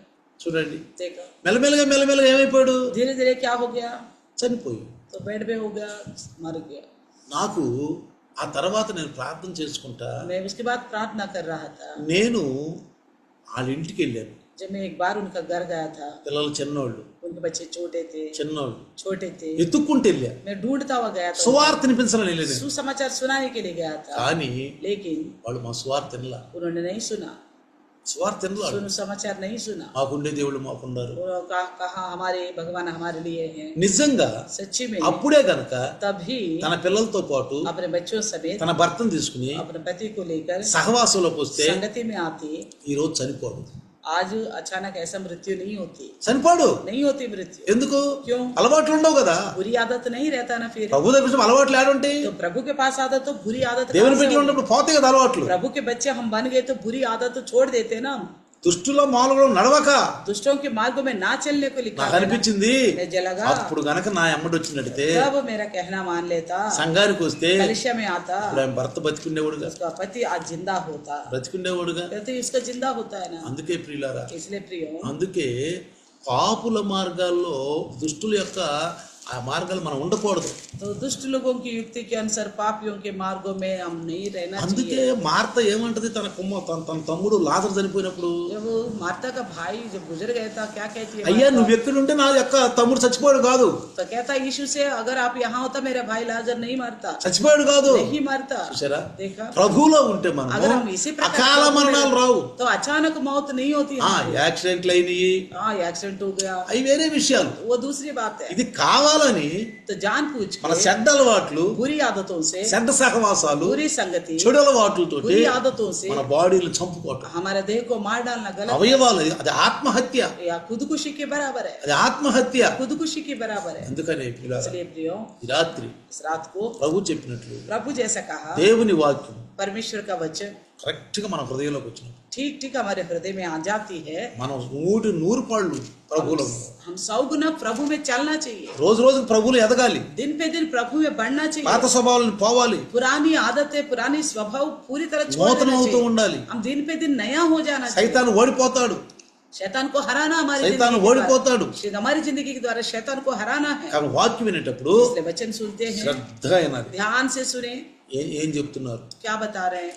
చూడండి, देखा, మెల్లమెల్లగా ఏమైపోయాడు? धीरे धीरे क्या हो गया, చనిపోయి. तो बेड पे हो गया, मर गया. నాకు ఆ తర్వాత నేను ప్రార్థన చేసుకుంటా, मैं उसके बाद प्रार्थना कर रहा था. నేను వాళ్ళ ఇంటికి వెళ్ళాను. जब मैं एक बार उनका घर गया था, పిల్లలు చిన్నోళ్ళు, उनके बच्चे छोटे थे, చిన్నోళ్ళు छोटे थे. ఎత్తుక్కుంటూ వెళ్ళా. मैं ढूंढता हुआ गया था, సువార్త వినిపించాలని వెళ్ళాను. सुसमाचार सुनाने के लिए गया था, కానీ लेकिन వాళ్ళు మా సువార్త తినలా. उन्होंने नहीं सुना, సువార్త తినలా. समाचार नहीं सुना. మాకుండే దేవుళ్ళు మాకున్నారు. उन्होंने कहा हमारे भगवान हमारे लिए हैं. నిజంగా सच्ची में అప్పుడే గనక तभी తన పిల్లలతో పాటు अपने बच्चों समेत తన భర్తను తీసుకుని अपने पति को लेकर సహవాసంలోకి వస్తే संगति में आती, ఈ రోజు చనిపోడు. आज अचानक ऐसा मृत्यु नहीं होती, చనిపోడు. नहीं होती मृत्यु. ఎందుకు? क्यों? అలవాట్లు ఉండవు కదా. बुरी आदत नहीं रहता ना फिर. ప్రభు దగ్గర అలవాట్లు ఏడుంటాయి? तो प्रभु के पास आदत तो बुरी आदत దేవుని कहाँ से పెట్టి होगी? ఉన్నప్పుడు పోతాయి కదా అలవాట్లు. प्रभु के बच्चे हम बन गए तो बुरी आदत तो छोड़ देते ना हम. దుష్టుల మాలులో నడవక दुष्टों के मार्ग में ना चलने को लिखा నాకు है ना. అనిపించింది, मुझे लगा అప్పుడు గనక నా అమ్మడు వచ్చినట్టే तब मेरा कहना मान लेता, సంఘానికి వస్తే कलिसिया में आता, ఇప్పుడు ఆయన భర్త బతికుండేవాడుగా, उसका पति आज जिंदा होता. బ్రతికుండేవాడుగా. कहते इसका जिंदा होता है ना. అందుకే ప్రియులారా, इसलिए प्रियो, అందుకే పాపుల మార్గాల్లో దుష్టుల యొక్క ఆ మార్గాలు మనం ఉండకూడదు. तो दुष्ट लोगों की युक्ति के अनुसार पापियों के मार्गों में हम नहीं रहना అందుకే चाहिए। మార్త ఏమంటది తన తన తమ్ముడు లాజరు చనిపోయినప్పుడు, जब वो मार्था का भाई जब गुजर गया था क्या कहती है అయ్యా मार्था? నువ్వు ఎక్కడుంటే నా యొక్క తమ్ముడు చచ్చిపోయాడు కాదు, तो कहता यीशु से अगर आप यहाँ होता मेरा भाई लाजर नहीं मरता, చచ్చిపోయాడు కాదు. नहीं मरता। చూసారా, देखा, ప్రభువులో ఉంటే अगर మనం हम इसी प्रकार అకాల మరణాలు రావు. तो अचानक मौत नहीं होती हमारी। యాక్సిడెంట్లు అయినాయి, हाँ एक्सीडेंट हो गया, అవి వేరే విషయాలు. वो दूसरी बात है। ఇది కావాలని तो जानबूझ మన के చెడ్డ అలవాట్లు, बुरी आदतों से, చెడ్డ సహవాసాలు, बुरी संगति, చెడు అలవాట్లతో बुरी आदतों से మన బాడీలు చంపుకోవటం, हमारे देह को मार डालना गलत అవయవాలు, అది ఆత్మహత్య, है या खुदकुशी के बराबर है। అది ఆత్మహత్య. खुदकुशी के बराबर है। అందుకనే పిల్లలు इसलिए प्रियो, ఈ రాత్రి इस रात को ప్రభు చెప్పినట్లు प्रभु जैसा कहा, దేవుని వాక్యం परमेश्वर का वचन కరెక్ట్ గా మన హృదయంలోకి వచ్చిన ठीक ठीक हमारे हृदय में आ जाती है। మనం 100 పాళ్ళు ప్రభువులో हम 100 गुना प्रभु में चलना चाहिए। రోజు రోజుకు ప్రభువులు ఎదగాలి, दिन पे दिन प्रभु में बढ़ना चाहिए। పాత స్వభావాలను పోవాలి, पुरानी आदतें, पुरानी स्वभाव पूरी तरह छोड़ నూతనం देना అవుతూ चाहिए। ఉండాలి. हम दिन पे दिन नया हो जाना चाहिए। సైతాను ఓడిపోతాడు, शैतान को हराना हमारी సైతాను जिंदगी के ఓడిపోతాడు. द्वारा, हमारी जिंदगी के द्वारा शैतान को हराना है। కానీ వాక్యం వినేటప్పుడు इसलिए वचन सुनते हैं, శ్రద్ధగా వినాలి. ध्यान से सुने ఏం చెప్తున్నారు, क्या बता रहे हैं,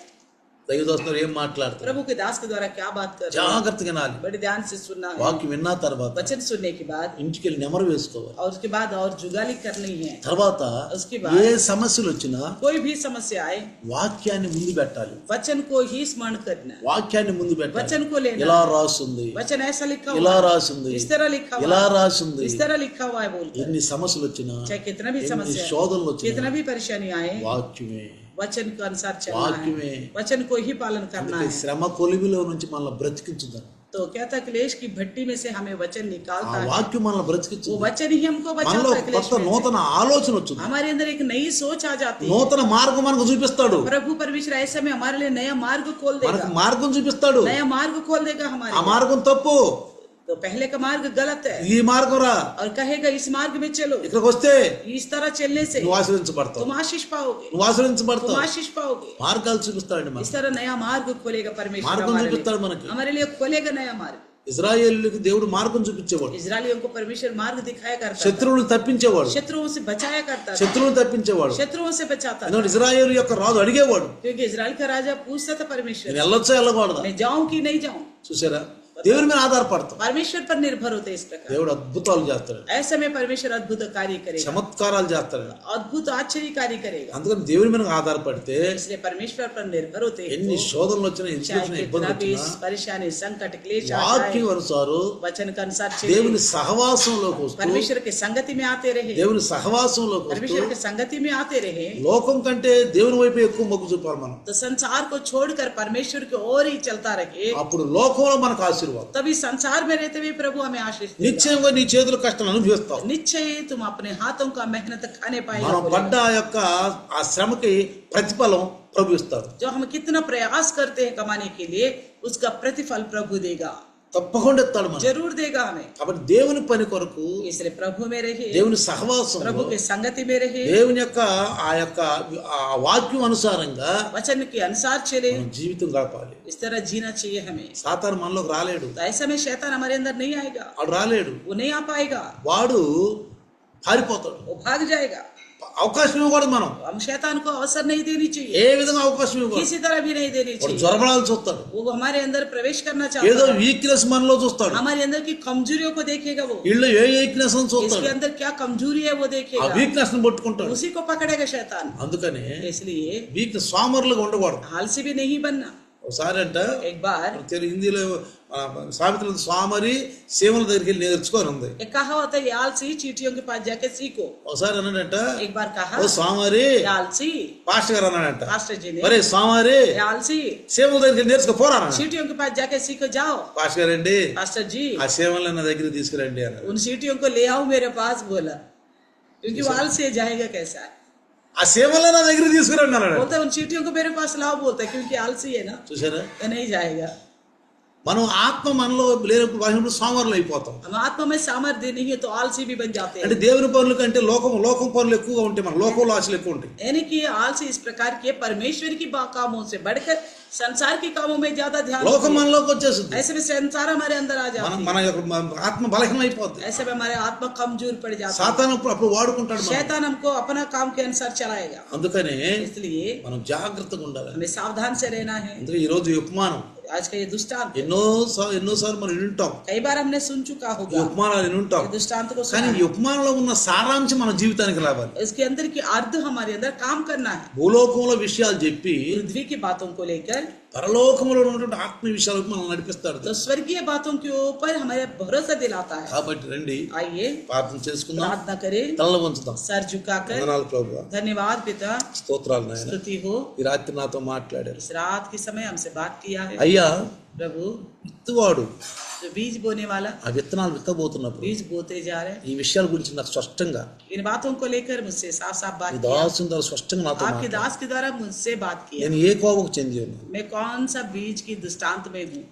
దైవదాస్తులు ఏం మాట్లాడుతున్నారు, प्रभु के दास के द्वारा क्या बात कर रहे हैं। జాగ్రత్తగా వినాలి. बड़े ध्यान से सुनना है। వాక్యం విన్న తర్వాత वचन सुनने के बाद ఇంటికి వెళ్ళి నెమరు వేసుకోవాలి. और उसके बाद और जुगाली करनी है। తర్వాత उसके बाद ఏ సమస్యలు వచ్చినా कोई भी समस्या आए, వాక్యాన్ని ముందు పెట్టాలి, वचन को ही स्मरण करना है। వాక్యాన్ని ముందు పెట్టాలి. वचन को लेना ఇలా है। రాసుంది, वचन ऐसा लिखा ఇలా हुआ है, రాసుంది, इस तरह लिखा ఇలా हुआ है, రాసుంది. इस तरह लिखा हुआ है बोलकर। ఎన్ని సమస్యలు వచ్చినా, चाहे कितना भी ఎన్ని समस्या శోధనలు आए, వచ్చినా कितना भी परेशानी आए, వాక్యమే. वचन के अनुसार चलना वाक्य है। में। वचन को ही पालन करना అందుకే है। శ్రమ కొలిమిలో నుంచి మనల్ని బ్రతికించుదాం. तो कहता क्लेश की भट्टी में से हमें वचन ఆ निकालता है। వాక్యం మనల్ని वो బ్రతికించు, वचन ही हमको మనలో बचाता है क्लेश కొత్త में से। నూతన ఆలోచన వచ్చింది, हमारे अंदर एक नई सोच आ जाती है। నూతన మార్గం మనకు చూపిస్తాడు, प्रभु परमेश्वर ऐसे में हमारे लिए नया मार्ग खोल మనకు देगा, మార్గం చూపిస్తాడు. नया मार्ग खोल देगा ఆ हमारे लिए। మార్గం తప్పు, तो पहले का मार्ग गलत है ఈ మార్గం రా, और कहेगा इस मार्ग में चलो, ఇక్కడికి వస్తే इस तरह चलने से నువ్వు ఆశ్రయించబడతావు, तुम आशीष पाओगे, నువ్వు ఆశ్రయించబడతావు. तुम आशीष पाओगे। మార్గాలు చూపిస్తాడండి మనకు, इस तरह नया मार्ग खोलेगा परमेश्वर మార్గం हमारे చూపిస్తాడు लिए, మనకి. हमारे लिए खोलेगा नया मार्ग। ఇజ్రాయేలుకి దేవుడు మార్గం చూపించేవాడు, इजरायलियों को परमेश्वर मार्ग दिखाया करता था, శత్రువులను తప్పించేవాడు, शत्रुओं से बचाया करता था, శత్రువులను తప్పించేవాడు. शत्रुओं से बचाता था। ఎందుకంటే ఇజ్రాయేలు యొక్క రాజు అడిగేవాడు, क्योंकि इजराइल का राजा पूछता था परमेश्वर నేను से, వెళ్ళొచ్చా వెళ్ళకూడదా. मैं जाऊं कि नहीं जाऊं। చూసారా, దేవుని మీద ఆధారపడతాం, परमेश्वर पर निर्भर होते इस प्रकार। దేవుడు అద్భుతాలు చేస్తాడు, ऐसे में परमेश्वर अद्भुत कार्य करेगा, చమత్కారాలు చేస్తాడు. अद्भुत आश्चर्य कार्य करेगा। అందుకని దేవుని మీద ఆధారపడితే इसलिए परमेश्वर पर निर्भर होते हैं ఎన్ని तो శోధనలు వచ్చినా, ఎన్ని चाहे వచ్చినా, कितना ఇబ్బందులు भी వచ్చినా परेशानी, संकट, क्लेश आ వాక్యం जाए, అనుసారు वचन के अनुसार चलिए, దేవుని సహవాసంలోకి వస్తూ, परमेश्वर के संगति में आते रहे, దేవుని సహవాసంలోకి వస్తూ परमेश्वर के संगति में आते रहे, లోకం కంటే దేవుని వైపు ఎక్కువ మొగ్గు చూపాలి మనం. तो संसार को छोड़कर परमेश्वर की ओर ही चलता रहे, అప్పుడు లోకంలో మనకు ఆశీర్వాదం. तभी संसार में रहते हुए प्रभु हमें आशीष देगा। నిశ్చయంగా నీ చేతుల కష్టాలు అనుభవిస్తావు. निश्चय ही तुम अपने हाथों का मेहनत खाने पाएंगे మనం बोलेगा। పడ్డ ఆ యొక్క ఆ శ్రమకి ప్రతిఫలం ప్రభు ఇస్తాడు. जो हम कितना प्रयास करते हैं कमाने के लिए, उसका प्रतिफल प्रभु देगा, తప్పకుండా ఇస్తాడు మనం. जरूर देगा हमें। కాబట్టి దేవుని పని కొరకు, इसलिए प्रभु में रहे, దేవుని సహవాసం, प्रभु के संगति में रहे, దేవుని యొక్క ఆ వాక్యం అనుసారంగా वचन के अनुसार चले, మనం జీవితం గడపాలి. इस तरह जीना चाहिए हमें। సాతాను మనలోకి రాలేడు, तो ऐसा में शैतान हमारे अंदर नहीं आएगा, వాడు రాలేడు, वो नहीं आ पाएगा, వాడు పారిపోతాడు. वो भाग जाएगा। అవకాశం ఇవ్వకూడదు మనం, हम शैतान को अवसर नहीं देनी चाहिए, ఏ విధంగా అవకాశం ఇవ్వకూడదు. किसी तरह भी नहीं देनी వాడు चाहिए। జ్వరబడాలు చూస్తాడు, वो हमारे अंदर प्रवेश करना ఏదో चाहता है, వీక్నెస్ మనలో చూస్తాడు, हमारे अंदर की कमजोरियों को देखेगा, वो ఇళ్ళు ఏ వీక్నెస్ అని చూస్తాడు, इसके अंदर क्या कमजोरी है वो ఆ देखेगा, వీక్నెస్ ని పట్టుకుంటాడు. उसी को पकड़ेगा शैतान। అందుకని इसलिए వీక్నెస్ సోమరులుగా ఉండకూడదు. आलसी भी नहीं बनना। ఒకసారి అంట एक बार హిందీలో సామెతలు స్వామరి సీమల దగ్గరికి వెళ్ళి నేర్చుకొని ఉంది. एक कहा होता है, ये आलसी चींटियों के पास जाके सीखो। ఒకసారి అన్నాడంట, एक बार कहा, ఓ స్వామరి, ये आलसी, పాస్టర్ గారు అన్నాడంట, पास्टर जी ने, ఒరే స్వామరి ये आलसी సీమల దగ్గరికి వెళ్ళి నేర్చుకోపోరా అన్నాడు. चींटियों के पास जाके सीखो, जाओ। పాస్టర్ గారు అండి, पास्टर जी ఆ సీమల్ని నా దగ్గర తీసుకురండి అన్నాడు. उन चींटियों को ले आओ मेरे पास, बोला, क्योंकि वो आलसी है, जाएगा कैसा है। ఆ సీమల్ని నా దగ్గర తీసుకురండి అన్నాడు. बोलता है उन चींटियों को मेरे पास लाओ, बोलता है क्योंकि आलसी है ना, చూసారా, ये नहीं जाएगा। మనం ఆత్మ మనలో లేనప్పుడు వాసినప్పుడు సోమరులు అయిపోతాం. हम आत्मा में सामर्थ्य नहीं है तो आलसी भी बन जाते అంటే हैं। దేవుని పనుల కంటే లోకం పనులు ఎక్కువగా ఉంటాయి, మన లోకంలో ఆశలు ఎక్కువ ఉంటాయి. यानी कि आलसी इस प्रकार के परमेश्वर की कामों से बढ़कर संसार के कामों में ज्यादा ध्यान లోకం दीजिए। మనలోకి వచ్చేస్తుంది. ऐसे में संसार हमारे अंदर आ మన जाती है। మన యొక్క ఆత్మ బలహీనం అయిపోద్ది. ऐसे में हमारे आत्मा कमजोर पड़ जाता है। సాతాను అప్పుడు వాడుకుంటాడు మనం. शैतान हमको अपना काम के अनुसार चलाएगा। అందుకనే इसलिए మనం జాగ్రత్తగా ఉండాలి. हमें सावधान से रहना है। అందుకే ఈ రోజు ఈ ఉపమానం आज का ये दृष्टांत ఎన్నోసార్లు మనం వింటాం. कई बार हमने सुन चुका ఈ होगा। ఉపమానాలు వింటాం. ये दृष्टांत को కానీ सुना ఈ ఉపమానంలో ఉన్న సారాంశం మన జీవితానికి రావాలి. इसके अंदर की अर्थ हमारे अंदर काम करना है। భూలోకంలో విషయాలు చెప్పి पृथ्वी की बातों को लेकर పరలోకంలో ఉన్నటువంటి ఆత్మ విషయాలకు మనం నడిపిస్తాడు. तो स्वर्गीय बातों के ऊपर हमें भरोसा दिलाता है। కాబట్టి రండి आइए ప్రార్థన చేసుకుందాం. प्रार्थना करें, తల వంచుదాం. सर झुकाकर। వందనాలు ప్రభువా, धन्यवाद पिता, స్తోత్రాలు నాయన. स्तुति हो, ఈ రాత్రి నాతో మాట్లాడారు. इस रात के समय हमसे बात किया है। అయ్యా, प्रभु, విత్తువాడు जो बीज बोने वाला ఆ విత్తనాలు విత్తబోతున్నప్పుడు बीज बोते जा रहे हैं, ఈ విషయాల గురించి నాకు స్పష్టంగా इन बातों को लेकर मुझसे साफ साफ बात ఈ किया। దాసుని ద్వారా స్పష్టంగా నాతో आपके మాట్లాడారు. दास के द्वारा मुझसे बात किया। నేను ఏ కోవకు చెంది ఉన్నాను मैं कौन सा बीज की दृष्टांत में हूँ,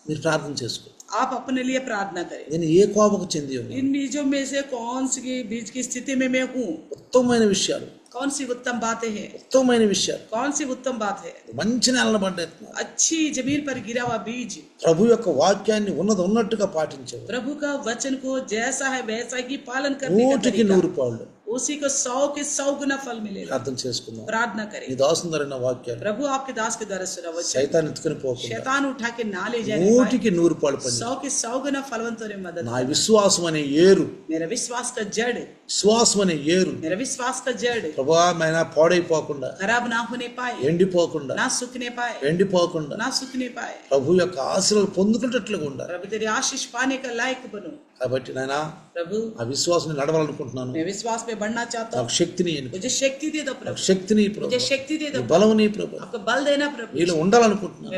మీరు ప్రార్థన చేసుకో. आप अपने लिए प्रार्थना करें। నేను ఏ కోవకు చెంది ఉన్నాను. इन बीजों में से कौन सी बीज की स्थिति में मैं हूँ, ఉత్తమమైన విషయాలు, कौन सी उत्तम बातें हैं, ఉత్తమమైన విషయాలు कौन सी उत्तम बात है। మంచి నేలను పడ్డాయి. अच्छी जमीन पर गिरा हुआ बीज ప్రభు యొక్క వాక్యాన్ని ఉన్నట్టుగా పాటించేవారు. प्रभु का वचन को जैसा है वैसा ही पालन करने का 100కి तरीका, 100 పాళ్ళు उसी को 100 के 100 गुना फल मिलेगा। ప్రార్థన చేసుకుందాం. प्रार्थना ఈ करें। దాసుని ద్వారా వాక్యాలు प्रभु आपके दास के द्वारा सुना वचन సైతాన్ ఎత్తుకొని పోకుండా शैतान उठा के ना ले जाने पाए, 100కి 100 పాళ్ళు పండి 100 के 100 गुना फलवंतों ने मदद నా की। విశ్వాసం అనే ఏరు, मेरा विश्वास का जड़, విశ్వాసం అనే ఏరు मेरा विश्वास का जड़ ప్రభా మైన పాడైపోకుండా, खराब ना होने पाए, ఎండిపోకుండా, ना सूखने पाए, ఎండిపోకుండా ना सूखने पाए। ప్రభు యొక్క ఆశీర్వాదాలు పొందుకునేటట్లుగా ఉండాలి. प्रभु तेरे आशीष पाने का लायक बनो। కాబట్టి నాయనా प्रभु, ఆ విశ్వాసం నడవాలనుకుంటున్నాను. मैं विश्वास में बढ़ना चाहता हूँ। నాకు శక్తిని ఇవ్వు. मुझे शक्ति दे दो నాకు प्रभु, శక్తిని ప్రభు, मुझे शक्ति दे दो, బలముని ప్రభు, आपको बल देना प्रभु। నీలో ఉండాలనుకుంటున్నాను.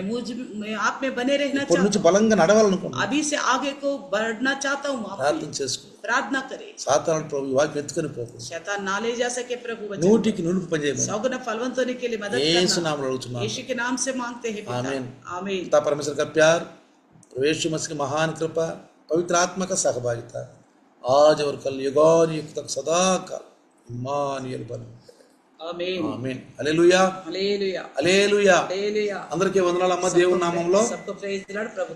मैं आप में बने रहना ఇప్పటి నుంచి चाहता हूँ। బలంగా నడవాలనుకుంటున్నాను. अभी से आगे को बढ़ना चाहता हूँ। आप ప్రార్థన చేసుకో. प्रार्थना करें। సాతాను ప్రభు ఈ వాక్యం ఎత్తుకొని పోకు. शैतान ना ले जा सके प्रभु, 100కి 100 పనిచేయమని 100 गुना फलवंत होने के लिए मदद యేసు करना। నామములో అడుగుతున్నాను. यीशु के नाम से मांगते हैं पिता। आमीन। आमीन। पिता परमेश्वर का प्यार, प्रभु यीशु मसीह की महान कृपा, पवित्र आत्मा का सहभागिता आज और कल युगानुयुग तक सदा काल इम्मानुएल बने. आमीन। ఆమేన్. హల్లెలూయా, हालेलुया, హల్లెలూయా. हालेलुया। అందరికీ వందనాలు అమ్మ దేవుని నామములో. सबको प्रेज द लॉर्ड। प्रभु